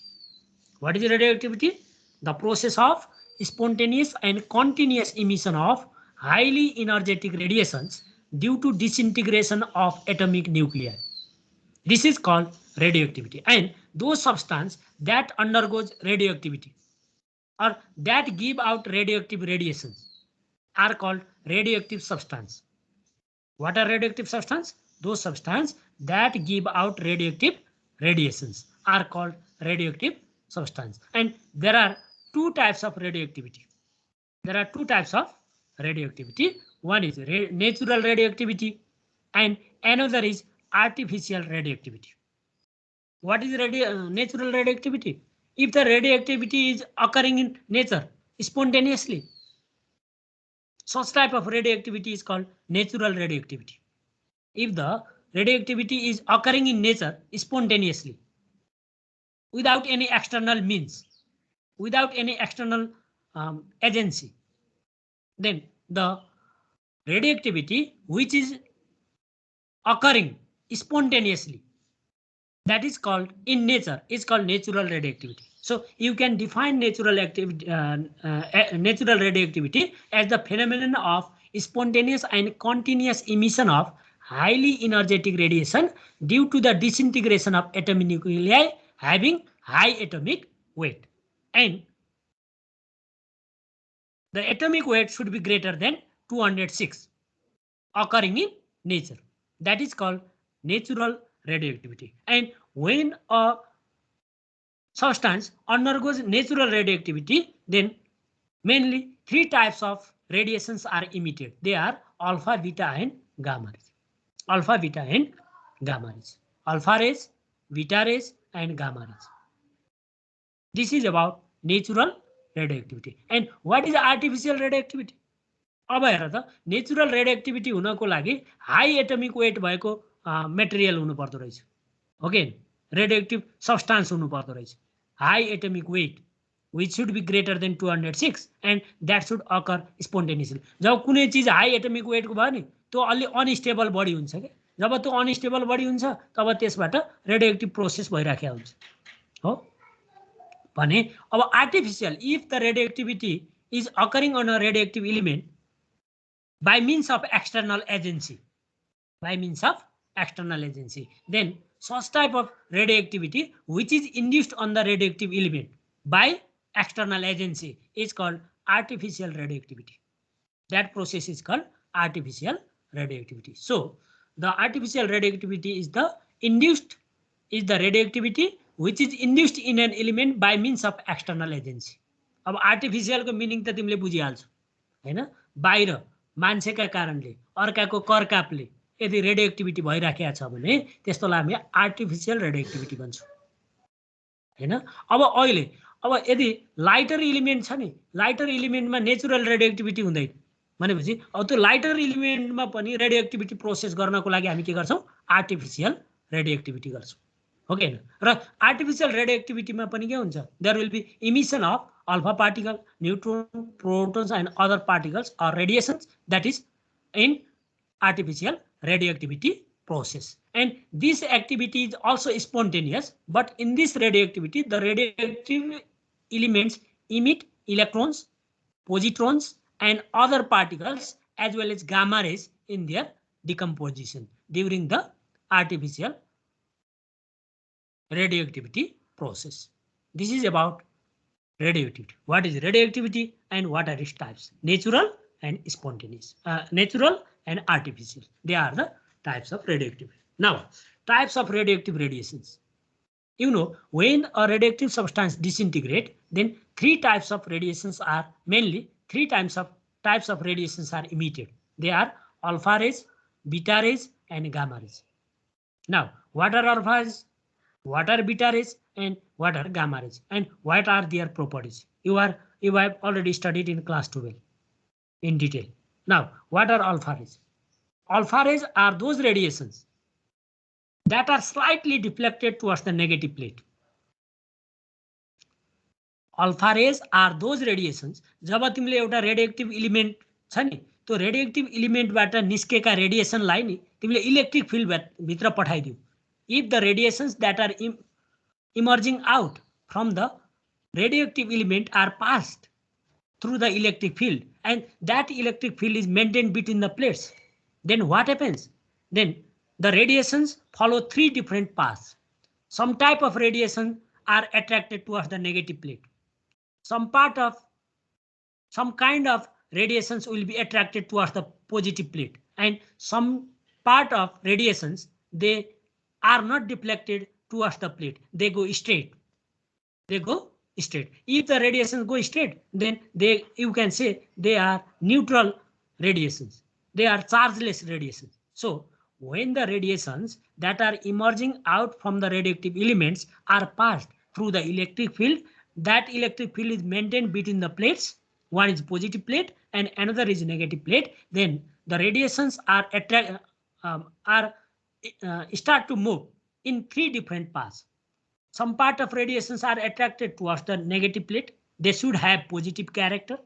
What is radioactivity? The process of spontaneous and continuous emission of highly energetic radiations due to disintegration of atomic nuclei. This is called radioactivity. And those substances that undergoes radioactivity or that give out radioactive radiations are called radioactive substance. What are radioactive substance? Those substances that give out radioactive radiations are called radioactive substance. And there are two types of radioactivity. One is natural radioactivity and another is artificial radioactivity. What is natural radioactivity? If the radioactivity is occurring in nature spontaneously, such type of radioactivity is called natural radioactivity. If the radioactivity is occurring in nature spontaneously, without any external means, without any external agency, then the radioactivity which is occurring spontaneously, that is called in nature, is called natural radioactivity. So you can define natural radioactivity as the phenomenon of spontaneous and continuous emission of highly energetic radiation due to the disintegration of atomic nuclei having high atomic weight, and the atomic weight should be greater than 206 occurring in nature. That is called natural radioactivity. And when a substance undergoes natural radioactivity, then mainly three types of radiations are emitted. They are alpha, beta, and gamma rays. Alpha, beta, and gamma rays. Alpha rays, beta rays, and gamma rays. This is about natural radioactivity. And what is artificial radioactivity? अब हेर त natural radioactivity हुनको लागि high atomic weight भएको material हुनु पर्दो रहेछ, okay, radioactive substance हुनु पर्दो रहेछ, high atomic weight which should be greater than 206 and that should occur spontaneously. जब कुनै चीज हाई एटमिक वेटको भयो नि त्यो अलि अनस्टेबल बडी हुन्छ के, जब त्यो अनस्टेबल बडी हुन्छ तब त्यसबाट रेडियोएक्टिभ प्रोसेस भइराखेको हुन्छ हो भने अब artificial if the radioactivity is occurring on a radioactive element by means of external agency, then such type of radioactivity which is induced on the radioactive element by external agency is called artificial radioactivity. That process is called artificial radioactivity. So the artificial radioactivity is the radioactivity which is induced in an element by means of external agency. अब artificial को meaning त तिमीले बुझिहाल्छौ हैन, बाहिर मान्छेका कारणले अर्काको करकापले यदि रेडियोएक्टिभिटी भइराखेको छ भने त्यसलाई हामी आर्टिफिशियल रेडियोएक्टिभिटी भन्छौँ हैन। अब अहिले अब यदि लाइटर एलिमेन्ट छ नि, लाइटर एलिमेन्टमा नेचुरल रेडियोएक्टिभिटी हुँदैन भनेपछि अब त्यो लाइटर एलिमेन्टमा पनि रेडियोएक्टिभिटी प्रोसेस गर्नको लागि हामी के गर्छौँ, आर्टिफिशियल रेडियोएक्टिभिटी गर्छौँ, हो कि हैन। र आर्टिफिशियल रेडियोएक्टिभिटीमा पनि के हुन्छ, there will be emission of alpha particle, neutron, protons and other particles or radiations, that is in artificial radioactivity process. And this activity is also spontaneous, but in this radioactivity the radioactive elements emit electrons, positrons and other particles as well as gamma rays in their decomposition during the artificial radioactivity process. This is about radioactivity. What is radioactivity and what are its types? Natural and spontaneous. Natural and artificial. They are the types of radioactivity. Now, types of radioactive radiations. You know, when a radioactive substance disintegrates, then three types of radiations are mainly types of radiations are emitted. They are alpha rays, beta rays, and gamma rays. Now, what are alpha rays? What are beta rays? And what are gamma rays and what are their properties? You have already studied in class 12 in detail. Now, what are alpha rays? Alpha rays are those radiations that are slightly deflected towards the negative plate. Alpha rays are those radiations जब तिमीले एउटा radioactive element छ नि, त्यो radioactive एलिमेन्टबाट निस्केका रेडिएसनलाई नि तिमीले electric field भित्र पठाइदियौ. If the radiations that are emerging out from the radioactive element are passed through the electric field and that electric field is maintained between the plates, then what happens? Then the radiations follow three different paths. Some type of radiation are attracted towards the negative plate. Some kind of radiations will be attracted towards the positive plate, and some part of radiations they are not deflected towards the plate. They go straight. If the radiations go straight, then you can say they are neutral radiations. They are chargeless radiations. So when the radiations that are emerging out from the radioactive elements are passed through the electric field, that electric field is maintained between the plates. One is positive plate and another is negative plate. Then the radiations are start to move in 3 different paths. Some part of radiations are attracted towards the negative plate. They should have positive character.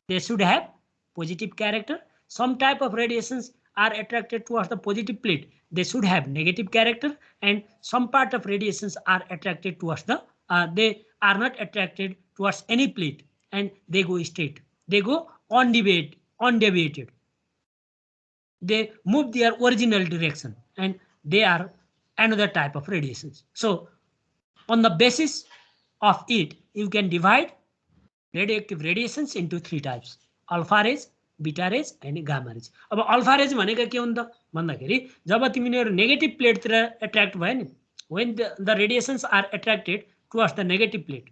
They should have positive character. Some type of radiations are attracted towards the positive plate. They should have negative character. And some part of radiations are attracted towards the, they are not attracted towards any plate and they go straight. They go undeviated. They move their original direction and they are another type of radiations. So on the basis of it, you can divide radioactive radiations into 3 types: alpha rays, beta rays and gamma rays. अब alpha rays भनेको के हो त भन्दाखेरि जब तिमीहरु negative प्लेटतिर attract भयो नि, when the radiations are attracted towards the negative plate,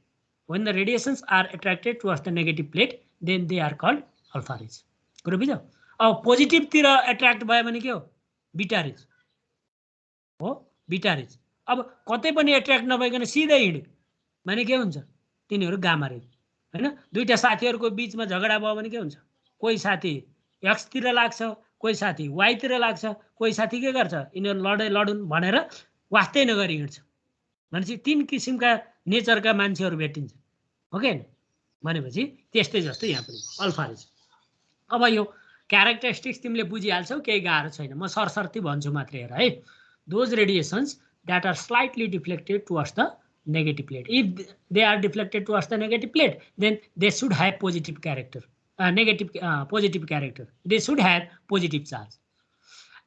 when the radiations are attracted towards the negative plate, then they are called alpha rays. कुरो बुझ्यौ? अब पोजिटिभ तिर एट्र्याक्ट भयो भने के हो? बीटा रेज हो, बीटा रेज. अब कतै पनि एट्र्याक्ट नभइकन सिधै हिँड्यो भने के हुन्छ? तिनीहरु गामा रे हैन. दुईटा साथीहरुको बीचमा झगडा भयो भने के हुन्छ? कोही साथी एक्स तिर लाग्छ, कोही साथी वाइ तिर लाग्छ, कोही साथी के गर्छ? यिनीहरु लडुन भनेर वास्तै नगरी हिँड्छ. भनेपछि 3 किसिमका नेचरका मान्छेहरु भेटिन्छ. ओके, भनेपछि त्यस्तै जस्तो यहाँ पनि अल्फा रेज. अब यो क्यारेक्टरिस्टिक्स तिमीले बुझिहाल्छौ, केही गाह्रो छैन. म सरसर्ती भन्छु मात्रै हेर है. Those radiations that are slightly deflected towards the negative plate. If they are deflected towards the negative plate, then they should have positive character. Positive character. They should have positive charge.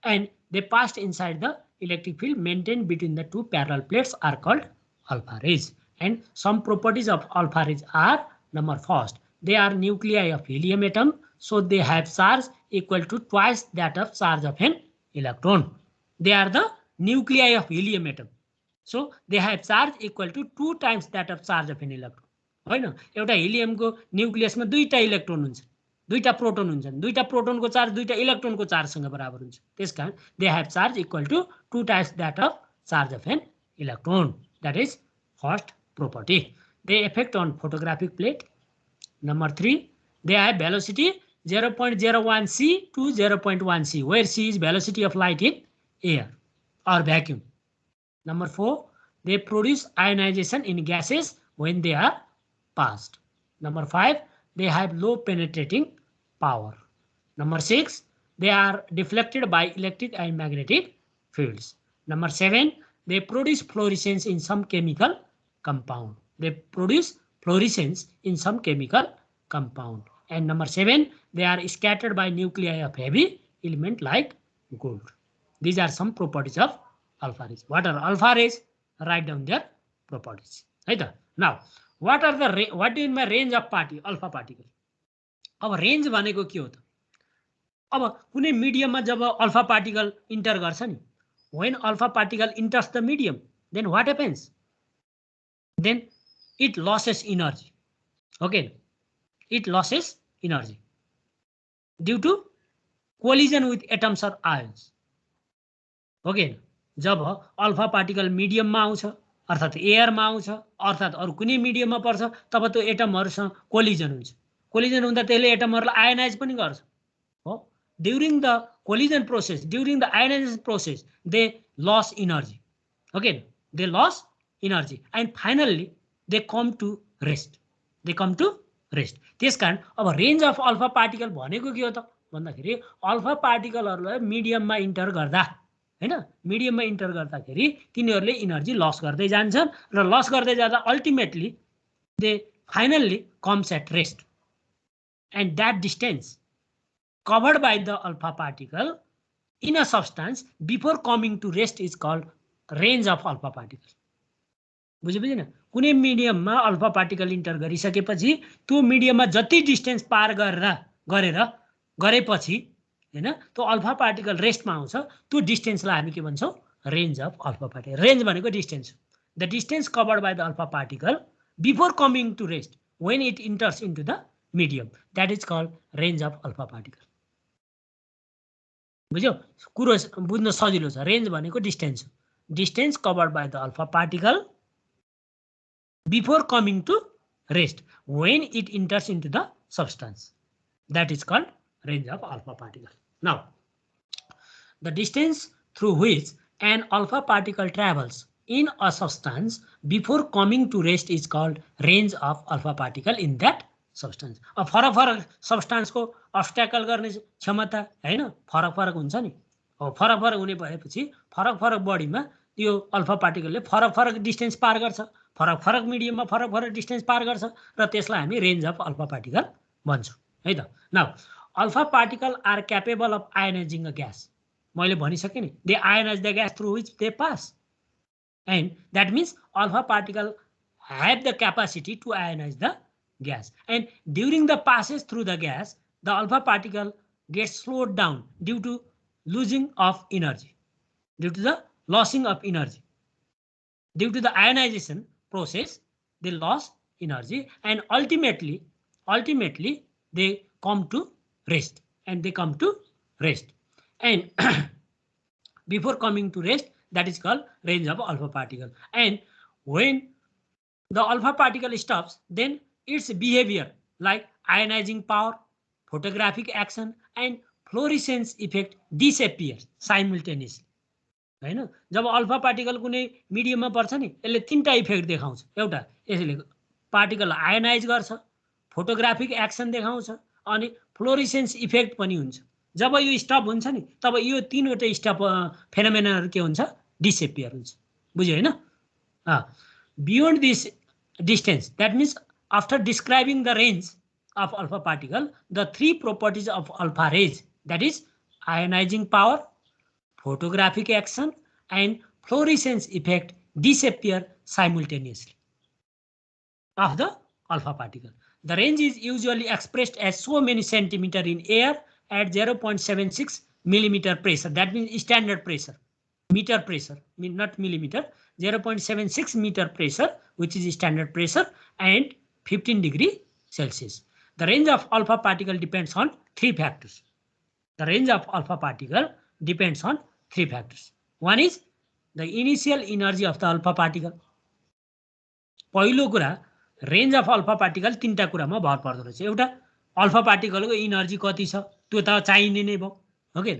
And they passed inside the electric field maintained between the 2 parallel plates are called alpha rays. And some properties of alpha rays are: number first, they are nuclei of helium atom, so they have charge equal to twice that of charge of an electron. They are the nuclei of helium atom, so they have charge equal to 2 times that of charge of an electron. हैन, एउटा हिलियमको न्यूक्लियसमा 2टा electron हुन्छ, 2टा proton हुन्छन्. 2टा प्रोटोनको charge 2टा इलेक्ट्रोनको चार्जसँग बराबर हुन्छ. त्यसकारण they have charge equal to 2 times that of charge of an electron. That is first property. They affect on photographic plate. Number 3, they have velocity 0.01 c to 0.1 c, where c is velocity of light in air or vacuum. Number 4, they produce ionization in gases when they are passed. Number 5, they have low penetrating power. Number 6, they are deflected by electric and magnetic fields. Number 7, they produce fluorescence in some chemical compound. They produce fluorescence in some chemical compound. And number 7, they are scattered by nuclei of heavy element like gold. These are some properties of alpha rays. What are alpha rays? Write down their properties. Right? Now, what do you mean range of alpha particle? अब range भनेको के हो त? अब कुनै मिडियममा जब alpha particle enter गर्छ नि, when alpha particle enters the medium, then what happens? Then it loses energy. Okay, it loses energy due to collision with atoms or ions. Okay, जब अल्फा पार्टिकल मिडियममा आउँछ अर्थात एयरमा आउँछ अर्थात अरु कुनै मिडियममा पर्छ, तब त्यो एटमहरुसँग कोलिजन हुन्छ. कोलिजन हुँदा त्यसले एटमहरुलाई आयोनाइज पनि गर्छ हो. During the collision process, during the ionization process, they lost energy. Okay, they lost energy and finally they come to rest. They come to rest. त्यसकारण अब रेंज अफ अल्फा पार्टिकल भनेको के हो त भन्दाखेरि अल्फा पार्टिकलहरुलाई मिडियममा इन्टर गर्दा हैन, मिडियममा enter गर्दाखेरि तिनीहरुले एनर्जी लस गर्दै जान्छन् र लस गर्दै जाँदा ultimately they finally comes at rest. And that distance covered by the alpha particle in a substance before coming to rest is called range of alpha particle. बुझ्यो बुझेन? कुनै मिडियममा alpha particle enter गरिसकेपछि त्यो मिडियममा जति distance पार गरेपछि हैन, त्यो अल्फा पार्टिकल रेस्टमा आउँछ. त्यो डिस्टेन्सलाई हामी के भन्छौं? Range of alpha particle. Range भनेको distance. The distance covered by the alpha particle before coming to rest when it enters into the medium, that is called range of alpha particle. बुझ्यो? कुरो बुझ्न सजिलो छ. रेंज भनेको distance हो. Distance covered by the alpha particle before coming to rest when it enters into the substance, that is called range of alpha particle. Now, the distance through which an alpha particle travels in a substance before coming to rest is called range of alpha particle in that substance. अब फरक फरक substance को obstacle गर्ने क्षमता हैन फरक फरक हुन्छ नि। अब फरक फरक हुने भएपछि फरक फरक बडीमा त्यो अल्फा पार्टिकलले फरक फरक डिस्टेन्स पार गर्छ, फरक फरक मिडियममा फरक फरक डिस्टेन्स पार गर्छ र त्यसलाई हामी रेन्ज अफ अल्फा पार्टिकल भन्छौँ है त। Now alpha particle are capable of ionising a gas. मैले भनिसकेँ नि, they ionise the gas through which they pass, and that means alpha particle have the capacity to ionize the gas, and during the passage through the gas the alpha particle gets slowed down due to losing of energy, due to the losing of energy, due to the ionization process they lost energy, and ultimately they come to rest, and before coming to rest, that is called range of alpha particle. And when the alpha particle stops, then its behavior like ionizing power, photographic action and fluorescence effect disappears simultaneously. हैन, जब alpha particle कुनै मिडियममा पर्छ नि यसले तीनटा effect देखाउँछ। एउटा यसले particle ionise गर्छ, फोटोग्राफिक एक्सन देखाउँछ अनि फ्लोरेसेन्स इफेक्ट पनि हुन्छ। जब यो स्टप हुन्छ नि तब यो तीनवटा स्टप फेनोमेनाहरु के हुन्छ, डिसएपियर हुन्छ। बुझ्यो हैन? Beyond this distance, that means after describing the range of alpha particle, the three properties of alpha rays, that is ionizing power, photographic action and fluorescence effect disappear simultaneously of the alpha particle. The range is usually expressed as so many centimeter in air at 0.76 millimeter pressure, that means standard pressure, meter pressure, not millimeter, 0.76 meter pressure, which is standard pressure, and 15 degree Celsius. The range of alpha particle depends on three factors. The range of alpha particle depends on three factors. One is the initial energy of the alpha particle. पहिलो कुरा range of alpha particle तीनटा कुरामा भर पर्दो रहेछ। एउटा alpha पार्टिकलको energy कति छ त्यो त चाहिने नै भयो, हो के?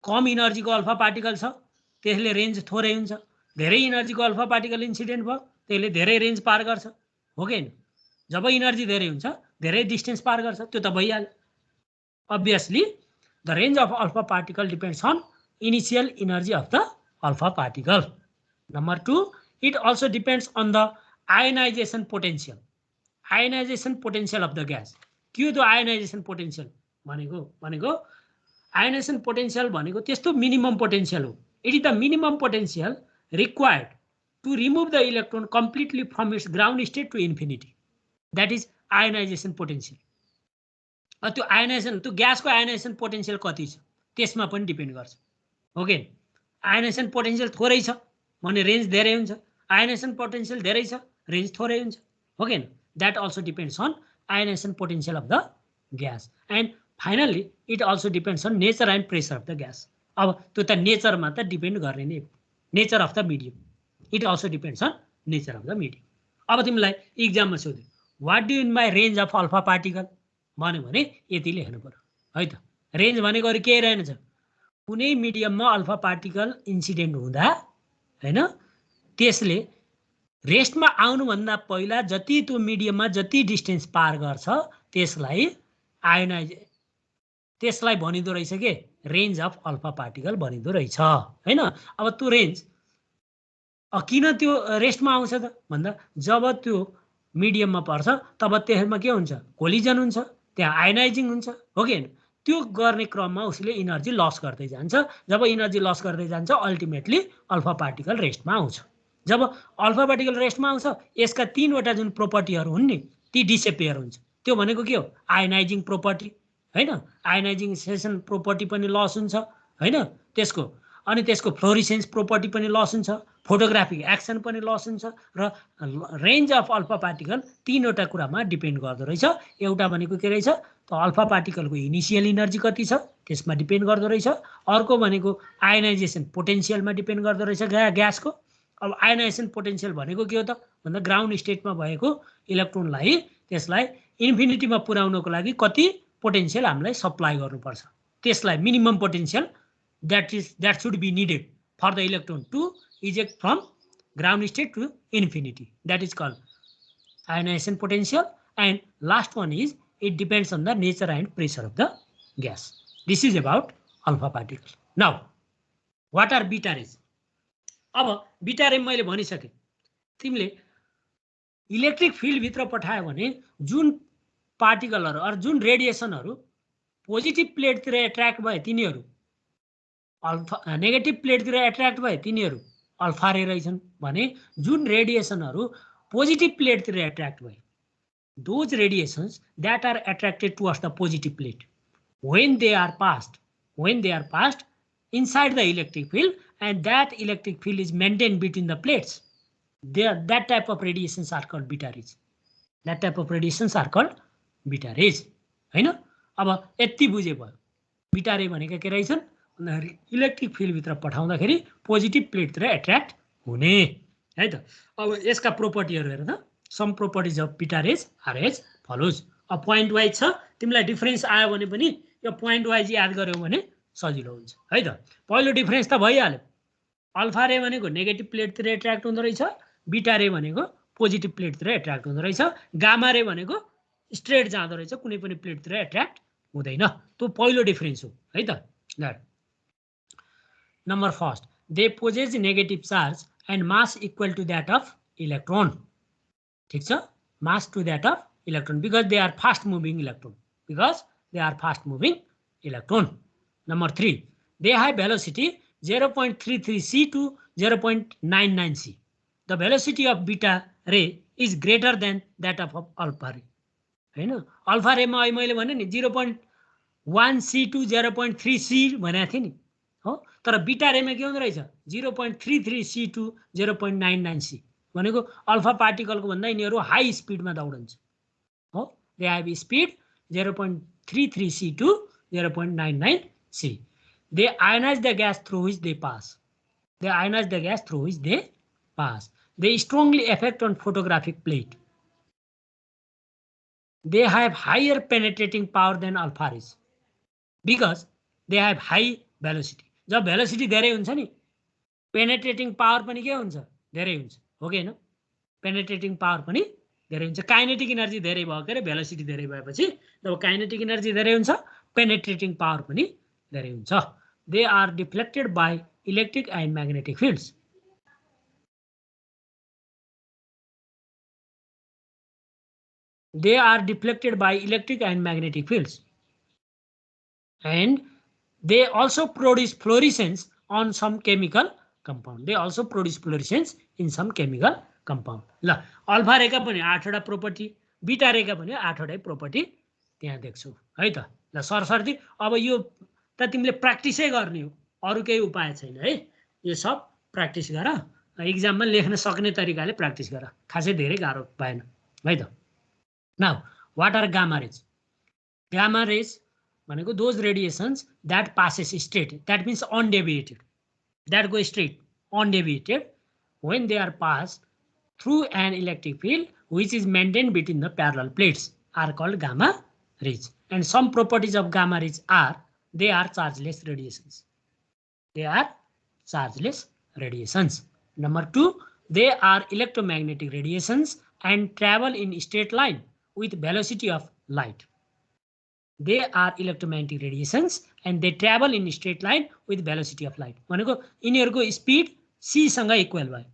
कम एनर्जीको अल्फा पार्टिकल छ त्यसले रेन्ज थोरै हुन्छ, धेरै एनर्जीको अल्फा पार्टिकल इन्सिडेन्ट भयो त्यसले धेरै रेन्ज पार गर्छ, हो के? जब एनर्जी धेरै हुन्छ धेरै डिस्टेन्स पार गर्छ, त्यो त भइहाल्यो। Obviously the range of alpha particle depends on initial energy of the alpha particle. Number 2, it also depends on the ionization potential. Ionization potential of the gas. के हो त्यो ionization potential भनेको ionization potential भनेको त्यस्तो minimum potential हो. It is the minimum potential required to remove the electron completely from its ground state to infinity. That is ionization potential. त्यो ionisation, त्यो ग्यासको आयोनाइजेसन पोटेन्शियल कति छ त्यसमा पनि डिपेन्ड गर्छ, हो के? आयोनाइजेसन पोटेन्शियल थोरै छ भने रेन्ज धेरै हुन्छ, आयोनाइजेसन पोटेन्शियल धेरै छ रेन्ज थोरै हुन्छ, हो के? That also depends on ionisation potential of the gas. And finally it also depends on nature and pressure of the gas. अब त्यो त नेचरमा त डिपेन्ड गर्ने नै, nature of the medium, it also depends on nature of the medium. अब तिमीलाई इक्जाममा सोध्यो what do in my range of alpha particle भन्यो भने यति लेख्नु पर्यो है त। रेन्ज भनेको अरु केही रहेन, कुनै मिडियममा अल्फा पार्टिकल इन्सिडेन्ट हुँदा हैन त्यसले रेस्टमा आउनुभन्दा पहिला जति त्यो मिडियममा जति डिस्टेन्स पार गर्छ त्यसलाई आयोनाइज, त्यसलाई भनिदो रहेछ के रेन्ज अफ अल्फा पार्टिकल भनिदो रहेछ हैन। अब त्यो रेन्ज किन त्यो रेस्टमा आउँछ त भन्दा जब त्यो मिडियममा पर्छ तब त्यसमा के हुन्छ, कोलिजन हुन्छ, त्यहाँ आयोनाइजिङ हुन्छ, हो कि? त्यो गर्ने क्रममा उसले एनर्जी लस गर्दै जान्छ। जब एनर्जी लस गर्दै जान्छ अल्टिमेटली अल्फा पार्टिकल रेस्टमा आउँछ। जब अल्फा पार्टिकल रेस्टमा आउँछ यसका तीनवटा जुन प्रोपर्टीहरू हुन् नि ती डिसएपियर हुन्छ। त्यो भनेको के हो, आयोनाइजिङ प्रोपर्टी हैन, आयोनाइजिङ सेसन प्रोपर्टी पनि लस हुन्छ हैन, त्यसको अनि त्यसको फ्लोरिसेन्स प्रोपर्टी पनि लस हुन्छ, फोटोग्राफिक एक्सन पनि लस हुन्छ र रेन्ज अफ अल्फा पार्टिकल तीनवटा कुरामा डिपेन्ड गर्दो रहेछ। एउटा भनेको के रहेछ त अल्फा पार्टिकलको इनिसियल एनर्जी कति छ त्यसमा डिपेन्ड गर्दो रहेछ। अर्को भनेको आयोनाइजेसन पोटेन्शियलमा डिपेन्ड गर्दो रहेछ ग्यासको। अब आयोनाइजेसन पोटेन्शियल भनेको के हो त भन्दा ग्राउन्ड स्टेटमा भएको इलेक्ट्रोनलाई त्यसलाई इन्फिनिटीमा पुर्याउनको लागि कति पोटेन्शियल हामीलाई सप्लाई गर्नुपर्छ, त्यसलाई minimum potential that should be needed for the electron to eject from ground state to infinity. That is called ionization potential. And last one is it depends on the nature and pressure of the gas. This is about alpha particles. Now, what are beta rays? अब beta रे मैले भनिसके तिमीले electric field भित्र पठायो भने जुन पार्टिकलहरु or जुन रेडिएसनहरु पोजिटिभ प्लेटतिर एट्र्याक्ट भए तिनीहरु अल्फा नेगेटिभ प्लेटतिर एट्र्याक्ट भए तिनीहरु अल्फा रे रहेछन् भने जुन रेडिएसनहरु पोजिटिभ प्लेटतिर एट्र्याक्ट भए those radiations that are attracted towards the positive plate when they are passed inside the electric field and that electric field is maintained between the plates, that type of radiations are called beta rays. That type of radiations are called beta rays. हैन अब यति बुझे भयो beta रे भनेका के रहेछन् electric field भित्र पठाउँदाखेरि पोजिटिभ प्लेटतिर एट्र्याक्ट हुने है त। अब यसका प्रोपर्टीहरु हेर त some properties of beta rays are as follows. अब point wise छ तिमीलाई डिफरेन्स आयो भने पनि यो point wise याद गर्यौ भने सजिलो हुन्छ है त। पहिलो डिफरेन्स त भइहाल्यो अल्फा रे भनेको नेगेटिभ प्लेटतिर एट्र्याक्ट हुँदो रहेछ बीटा रे भनेको पोजिटिभ प्लेटतिर एट्र्याक्ट हुँदो रहेछ गामा रे भनेको स्ट्रेट जाँदो रहेछ कुनै पनि प्लेटतिर एट्र्याक्ट हुँदैन त्यो पहिलो डिफरेन्स हो है त। That number first they possess negative charge and mass equal to that of electron ठीक छ mass to that of electron because they are fast moving electron number 3 they have velocity 0.33 c to 0.99 c the velocity of beta ray is greater than that of alpha ray हैन alpha रे मा मैले भने नि 0.1 c to 0.3 c भनेको थिए नि हो तर बीटा रे मा के हुँदो रहेछ 0.33 c to 0.99 c भनेको अल्फा पार्टिकल को भन्दा यिनीहरु हाई स्पिडमा दौडन्छ हो they have speed 0.33 c to 0.99 c they ionize the gas through which they pass they strongly affect on photographic plate they have higher penetrating power than alpha rays because they have high velocity जब velocity धेरै हुन्छ नि penetrating power पनि के हुन्छ धेरै हुन्छ हो कि हैन पेनिट्रेटिङ पावर पनि धेरै हुन्छ काइनेटिक एनर्जी धेरै भयो के भेलोसिटी धेरै भएपछि जब काइनेटिक एनर्जी धेरै हुन्छ पेनिट्रेटिङ पावर पनि धेरै हुन्छ they are deflected by electric and magnetic fields and they also produce fluorescence on some chemical compound in some chemical compound ल अल्फा रेका पनि 8 वटा प्रोपर्टी बीटा रेका पनि 8 वटा प्रोपर्टी त्यहाँ देख्छौ है त ल सरसर्ती अब यो त तिमीले प्र्याक्टिसै गर्ने हो अरु केही उपाय छैन है यो सब प्र्याक्टिस गर एक्जाममा लेख्न सक्ने तरिकाले प्र्याक्टिस गर खासै धेरै गाह्रो भएन है त। Now what are gamma rays भनेको those radiations that passes straight that means undeviated that go straight undeviated when they are pass through an electric field which is maintained between the parallel plates are called gamma rays and some properties of gamma rays are they are chargeless radiations number 2 they are electromagnetic radiations and travel in straight line with velocity of light they are electromagnetic radiations and they travel in straight line with velocity of light भनेको यिनीहरुको speed c सँग equal भयो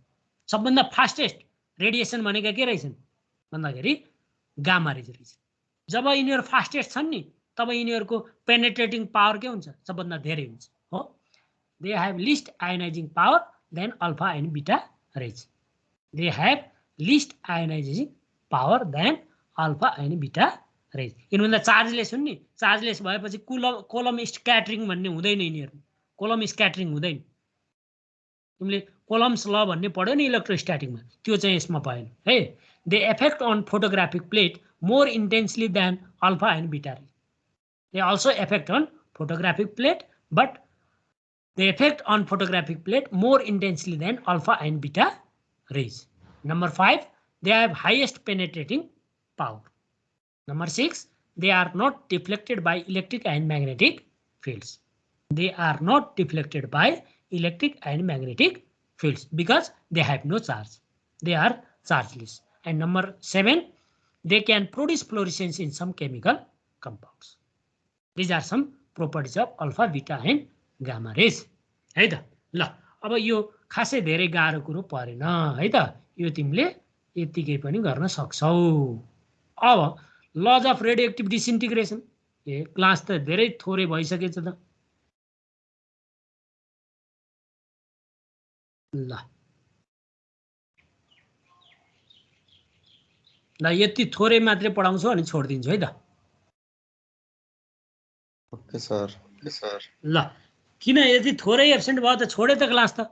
सबभन्दा fastest radiation भनेका के रहेछन् भन्दाखेरि gamma rays रहेछ जब यिनीहरु fastest छन् नि तब यिनीहरुको पेनिट्रेटिङ पावर के हुन्छ सबभन्दा धेरै हुन्छ हो they have least ionising power than alpha and beta rays यिनीभन्दा चार्जलेस हुन् नि चार्जलेस भएपछि कोलम स्क्याटरिङ भन्ने हुँदैन यिनीहरु कोलम स्क्याटरिङ हुँदैन तिमीले कोलम्स ल भन्ने पढ्यौ नि इलेक्ट्रोस्ट्याटिकमा त्यो चाहिँ यसमा भएन है they effect on photographic plate more intensely than alpha and beta ray they also affect on photographic plate but they affect on photographic plate more intensely than alpha and beta rays. Number 5 they have highest penetrating power. Number 6 they are not deflected by electric and magnetic fields. electric and magnetic fields because they have no charge. They are chargeless. And number 7, they can produce fluorescence in some chemical compounds. These are some properties of alpha, beta and gamma rays. है त ल अब यो खासै धेरै गाह्रो कुरो परेन है त यो तिमीले यतिकै पनि गर्न सक्छौ अब lodge of radioactive disintegration class त धेरै थोरै भइसकेछ त ल यति थोरै मात्रै पढाउँछु अनि छोड्दिन्छु है त ओके सर ल किन यति थोरै एब्सेन्ट भयो त छोडे त क्लास त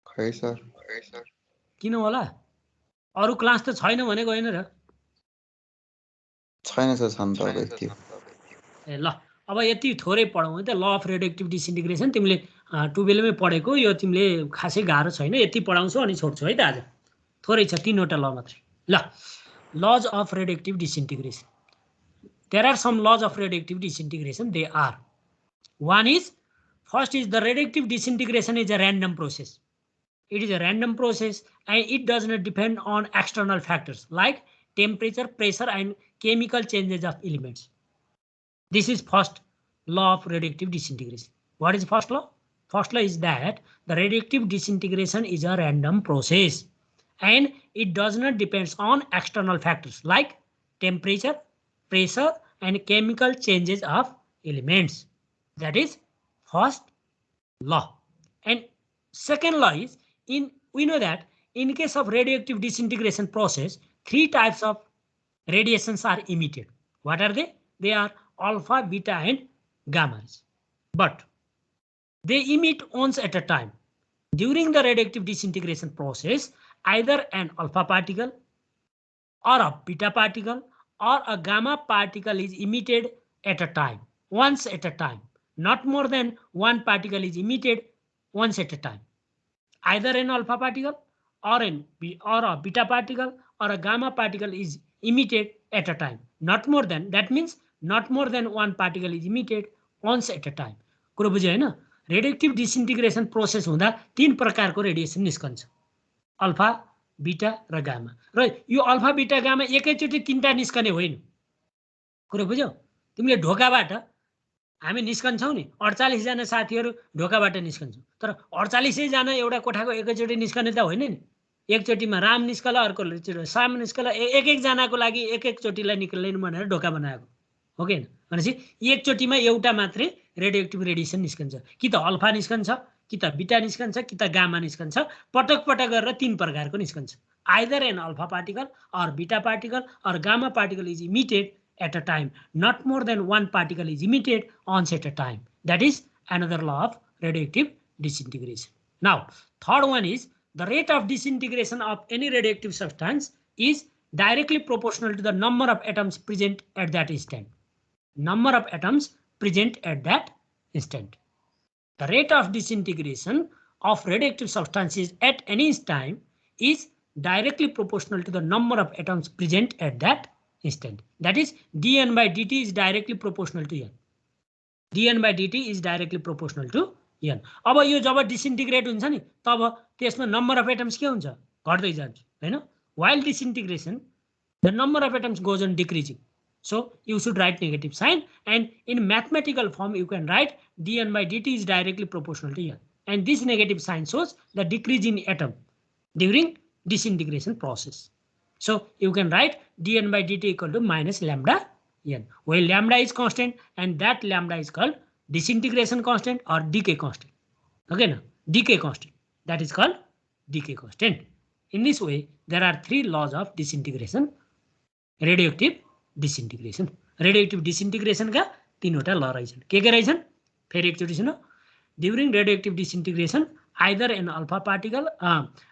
खै सर किन होला अरु क्लास त छैन भनेको होइन र छैन सर छन् त अब यति ए ल अब यति थोरै पढाउँ है त ल अफ रेडियोएक्टिभ डिसइन्टिग्रेसन तिमीले 12 मै पढेको यो तिमीले खासै गाह्रो छैन यति पढाउँछु अनि छोड्छु है त आज थोरै छ 3 वटा ल मात्रै ल lodge of radioactive disintegration There are some laws of radioactive disintegration. They are, one is, first is the radioactive disintegration is a random process. It is a random process and it does not depend on external factors like temperature, pressure and chemical changes of elements. This is first law of radioactive disintegration. What is first law? First law is that the radioactive disintegration is a random process and it does not depend on external factors like temperature, pressure and chemical changes of elements. That is first law. And second law is, we know that in case of radioactive disintegration process, 3 types of radiations are emitted. What are they? They are alpha, beta and gamma rays. But they emit once at a time. During the radioactive disintegration process, either an alpha particle or a beta particle or a gamma particle is emitted at a time, once at a time. Not more than one particle is emitted once at a time. Either an alpha particle or a beta particle or a gamma particle is emitted at a time. Not more than, that means not more than one particle is emitted once at a time. कुरो बुझ्यो हैन? Radioactive disintegration process हुँदा 3 प्रकारको radiation निस्कन्छ, alpha, beta र gamma. र यो alpha beta gamma एकैचोटि 3टा निस्कने होइन। कुरो बुझ्यौ? तिमीले ढोकाबाट हामी निस्कन्छौँ नि 48 जना साथीहरू ढोकाबाट निस्कन्छौँ, तर 48 जना एउटा कोठाको एकैचोटि निस्कने त होइन नि। एकचोटिमा राम निस्कला, अर्को साम निस्कला, एक जनाको लागि एक चोटिलाई निक्लिनु भनेर ढोका बनाएको हो कि हैन? भनेपछि एकचोटिमा एउटा मात्रै रेडियोएक्टिभ रेडिएसन निस्कन्छ, कि त अल्फा निस्कन्छ, कि त बीटा निस्कन्छ, कि त गामा निस्कन्छ। पटक पटक गरेर 3 प्रकारको निस्कन्छ। Either an alpha particle or beta particle or gamma particle is emitted at a time. Not more than one particle is emitted once at a time. That is another law of radioactive disintegration. Now, third one is the rate of disintegration of any radioactive substance is directly proportional to the number of atoms present at that instant. Number of atoms present at that instant. The rate of disintegration of radioactive substances at any time is directly proportional to the number of atoms present at that instant. That is dN by dt is directly proportional to n. dN by dt is directly proportional to n. अब यो जब disintegrate हुन्छ नि तब त्यसमा number of atoms के हुन्छ? घट्दै जान्छ हैन? While disintegration, the number of atoms goes on decreasing. So you should write negative sign, and in mathematical form you can write dN by dt is directly proportional to n. And this negative sign shows the decrease in atom during disintegration process. So you can write dN by dt equal to minus lambda n, where lambda is constant and that lambda is called disintegration constant or decay constant. Okay, now decay constant, that is called decay constant. In this way, there are 3 laws of disintegration, radioactive disintegration. Radioactive disintegration का 3 वटा ल रहेछन्। के रहेछन्? फेरि एकचोटि सुन। During radioactive disintegration, either an alpha particle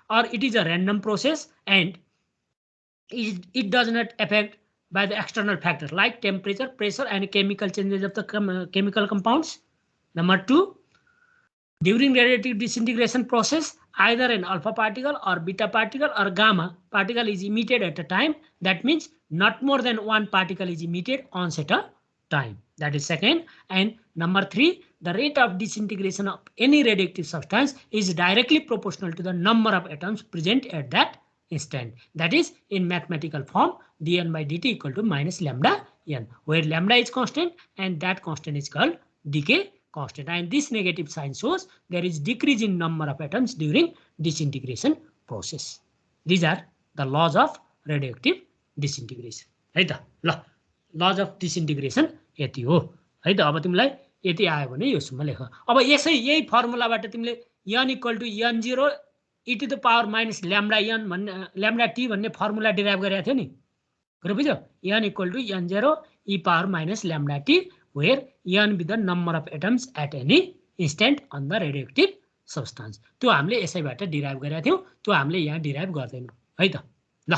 or it is a random process and it does not affect by the external factors like temperature, pressure and chemical changes of the chemical compounds. Number 2, during radioactive disintegration process, either an alpha particle or beta particle or gamma particle is emitted at a time. That means not more than one particle is emitted once at a time. That is second. And Number 3, the rate of disintegration of any radioactive substance is directly proportional to the number of atoms present at that instant. That is, in mathematical form, dN by dt equal to minus lambda n, where lambda is constant and that constant is called decay constant. And this negative sign shows there is decrease in number of atoms during disintegration process. These are the laws of radioactive disintegration. है त ल laws of disintegration यति हो है त अब तिमीलाई यति आयो भने योसम्म लेख अब यही फर्मुलाबाट तिमीले n equal to n0 e to the power minus lambda n भन्ने lambda t भन्ने फर्मुला डिराइभ गरेको थियो नि कुरा बुझ्यौ n equal to n0 e power minus lambda t where n be the number of atoms at any instant on the radioactive substance. त्यो हामीले यसैबाट डिराइभ गरेका थियौ त्यो हामीले यहाँ डिराइभ गर्दैनौ है त ल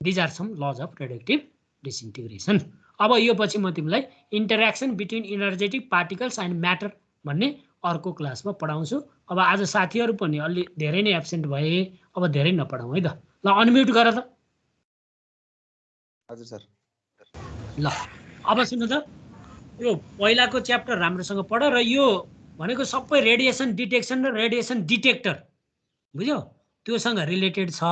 these are some laws of radioactive disintegration. अब यो पछि म तिमीलाई interaction between energetic particles and matter भन्ने अर्को क्लासमा पढाउँछु. अब आज साथीहरु पनि अलि धेरै नै एब्सेन्ट भए अब धेरै नपढाउँ है त ल अनम्युट गर त हजुर सर ल अब सुन्नु त यो पहिलाको च्याप्टर राम्रोसँग पढ र यो भनेको सबै रेडिएसन डिटेक्सन र रेडिएसन डिटेक्टर बुझ्यौ त्योसँग रिलेटेड छ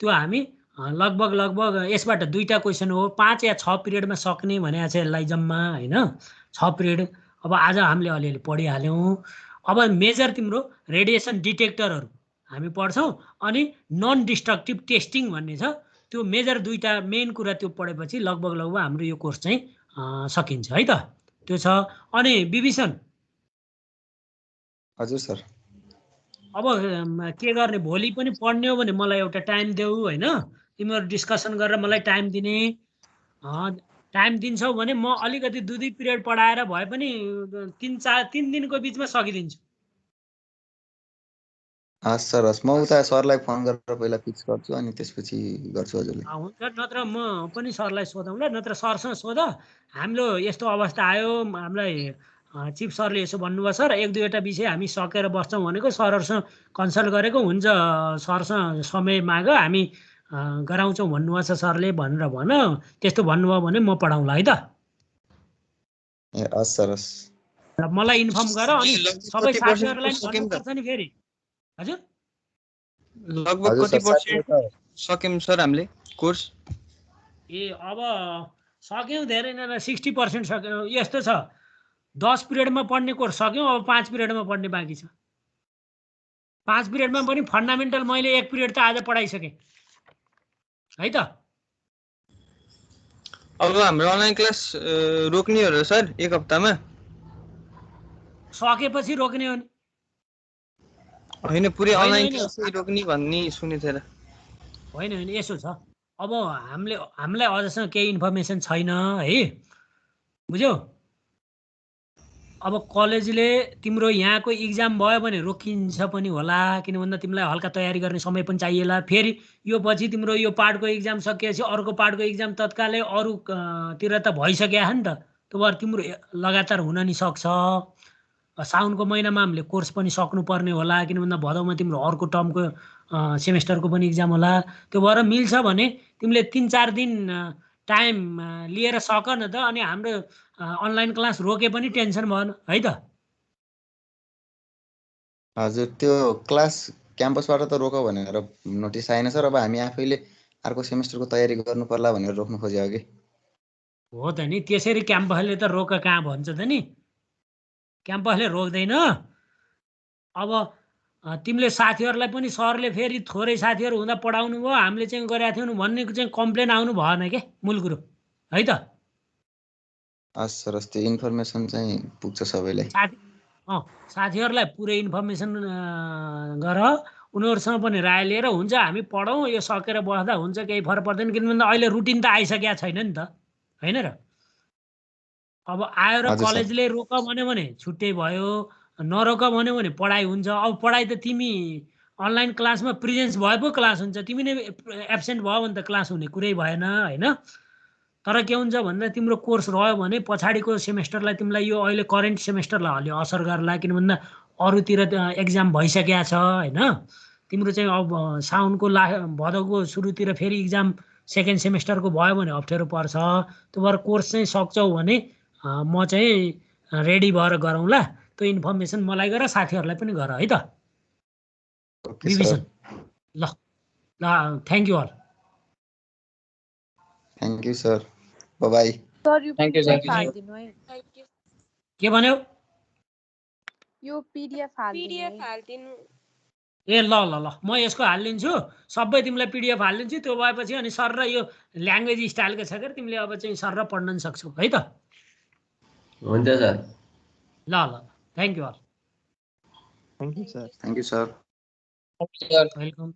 त्यो हामी लगभग यसबाट दुईटा क्वेशन हो 5 या 6 पिरियडमा सक्ने भनेको छ यसलाई जम्मा हैन 6 पिरियड अब आज हामीले अलिअलि पढिहाल्यौं अब मेजर तिम्रो रेडिएसन डिटेक्टरहरु हामी पढ्छौं अनि नन डिस्ट्रक्टिभ टेस्टिङ भन्ने छ त्यो मेजर दुईटा मेन कुरा त्यो पढेपछि लगभग हाम्रो यो कोर्स चाहिँ सकिन्छ है त त्यो छ अनि विभिषण हजुर सर अब के गर्ने भोलि पनि पढ्ने हो भने मलाई एउटा टाइम देऊ हैन तिमीहरु डिस्कसन गरेर मलाई टाइम दिने टाइम दिन्छौ भने म अलिकति दुई पिरियड पढाएर भए पनि 3 दिनको बीचमा सकिदिन्छु हस् सर हस् म उता सरलाई फोन गरेर पहिला फिक्स गर्छु अनि त्यसपछि गर्छु हजुरले हुन्छ नत्र म पनि सरलाई सोधौँला नत्र सरसँग सोध हाम्रो यस्तो अवस्था आयो हामीलाई चिफ सरले यसो भन्नुभयो सर एक दुईवटा विषय हामी सकेर बस्छौं भनेको सरहरुसँग कन्सल्ट गरेको हुन्छ सरसँग समय माग हामी गराउँछौं भन्नुभयो सरले भनेर भन त्यस्तो भन्नुभयो भने म पढाउँला है त ए हस् सर हस् मलाई इन्फर्म गर अनि सबै साथीहरुलाई भन्नुपर्छ नि फेरि हजुर लगभग कति पर्सेन्ट सक्यौं सर हामीले कोर्स ए अब सक्यौं धेरै नै 60% सक्यौं यस्तो छ 10 पिरियडमा पढ्ने कोर्स सक्यौं अब 5 पिरियडमा पढ्ने बाँकी छ 5 पिरियडमा पनि फन्डामेन्टल मैले 1 पिरियड त आज पढाइसके है त अब हाम्रो अनलाइन क्लास रोक्ने हो र सर एक हप्तामा सकेपछि रोक्ने हो नि हैन पुरै अनलाइन क्लास रोक्ने भन्ने सुने थिए र हैन यसो छ अब हामीलाई अझसम्म केही इन्फर्मेसन छैन है बुझ्यौ अब कलेजले तिम्रो यहाँको एक्जाम भयो भने रोकिन्छ पनि होला किन भन्दा तिमीलाई हल्का तयारी गर्ने समय पनि चाहिएला फेरि यो पछि तिम्रो यो पार्टको एक्जाम सकिएपछि अर्को पार्टको एक्जाम तत्कालै अरु तिर त भइसक्या नि त त्यो भएर तिम्रो लगातार हुन नि सक्छ साउनको महिनामा हामीले कोर्स पनि सक्नु पर्ने होला किन भन्दा भदौमा तिम्रो अर्को टर्मको सेमेस्टरको पनि एक्जाम होला त्यो भएर मिल्छ भने तिमीले 3-4 दिन टाइम लिएर सक न त अनि हाम्रो अनलाइन क्लास रोके पनि टेन्सन भएन है त हजुर त्यो क्लास क्याम्पसबाट त रोक भनेर नोटिस आएन सर अब हामी आफैले अर्को सेमेस्टरको तयारी गर्नु पर्ला भनेर रोक्नु खोजेको के हो त नि त्यसरी क्याम्पसले त रोक कहाँ भन्छ त नि क्याम्पसले रोक्दैन अब तिमीले साथीहरुलाई पनि सरले फेरि थोरै साथीहरु हुँदा पढाउनु भयो हामीले चाहिँ गरेका थियौं भन्ने चाहिँ कम्प्लेन आउनु भएन के मूल कुरो है त हस् सर त्यो इन्फर्मेसन चाहिँ पुग्छ सबैलाई साथीहरुलाई पुरै इन्फर्मेसन गर उनीहरुसँग पनि राय लिएर हुन्छ हामी पढौं यो सकेर बस्दा हुन्छ केही फरक पर्दैन किनभने अहिले रुटिन त आइसक्या छैन नि त हैन र अब आयो र कलेजले रोक भन्यो भने छुट्टै भयो नरोक भन्यो भने पढाइ हुन्छ अब पढाइ त तिमी अनलाइन क्लासमा प्रेजेन्स भए पो क्लास हुन्छ तिमी नै एब्सेन्ट भयो भने त क्लास हुने कुरै भएन हैन तर के हुन्छ भन्दा तिम्रो कोर्स रह्यो भने पछाडीको सेमेस्टरलाई तिमीलाई यो अहिले करेन्ट सेमेस्टरलाई अलि असर गर्ला किन भन्दा अरुतिर एक्जाम भइसक्या छ हैन तिम्रो चाहिँ अब साउनको भदौको सुरुतिर फेरि एक्जाम सेकेन्ड सेमेस्टरको भयो भने अप्ठ्यारो पर्छ त्यो भएर कोर्स चाहिँ सक्छौ भने म चाहिँ रेडी भएर गरौँला। त्यो इन्फर्मेसन मलाई गर, साथीहरूलाई पनि गर है त ओके विभीषण। सर, ल ल thank you all. Thank you sir, bye. Sir यो Thank you, sir. PDF हालिदिनु है। Thank you. के भन्यौ? यो PDF हालिदिनु पिडिएफ है। हालिदिनु। ए ल ल ल म यसको हालिदिन्छु, सबै तिमीलाई पिडिएफ हालिदिन्छु। त्यो भएपछि अनि सर र यो ल्याङ्ग्वेज स्टाइलको छ के तिमीले अब चाहिँ सर र पढ्न सक्छौ है त। हुन्छ सर। ल ल thank you all. Thank you sir. Welcome.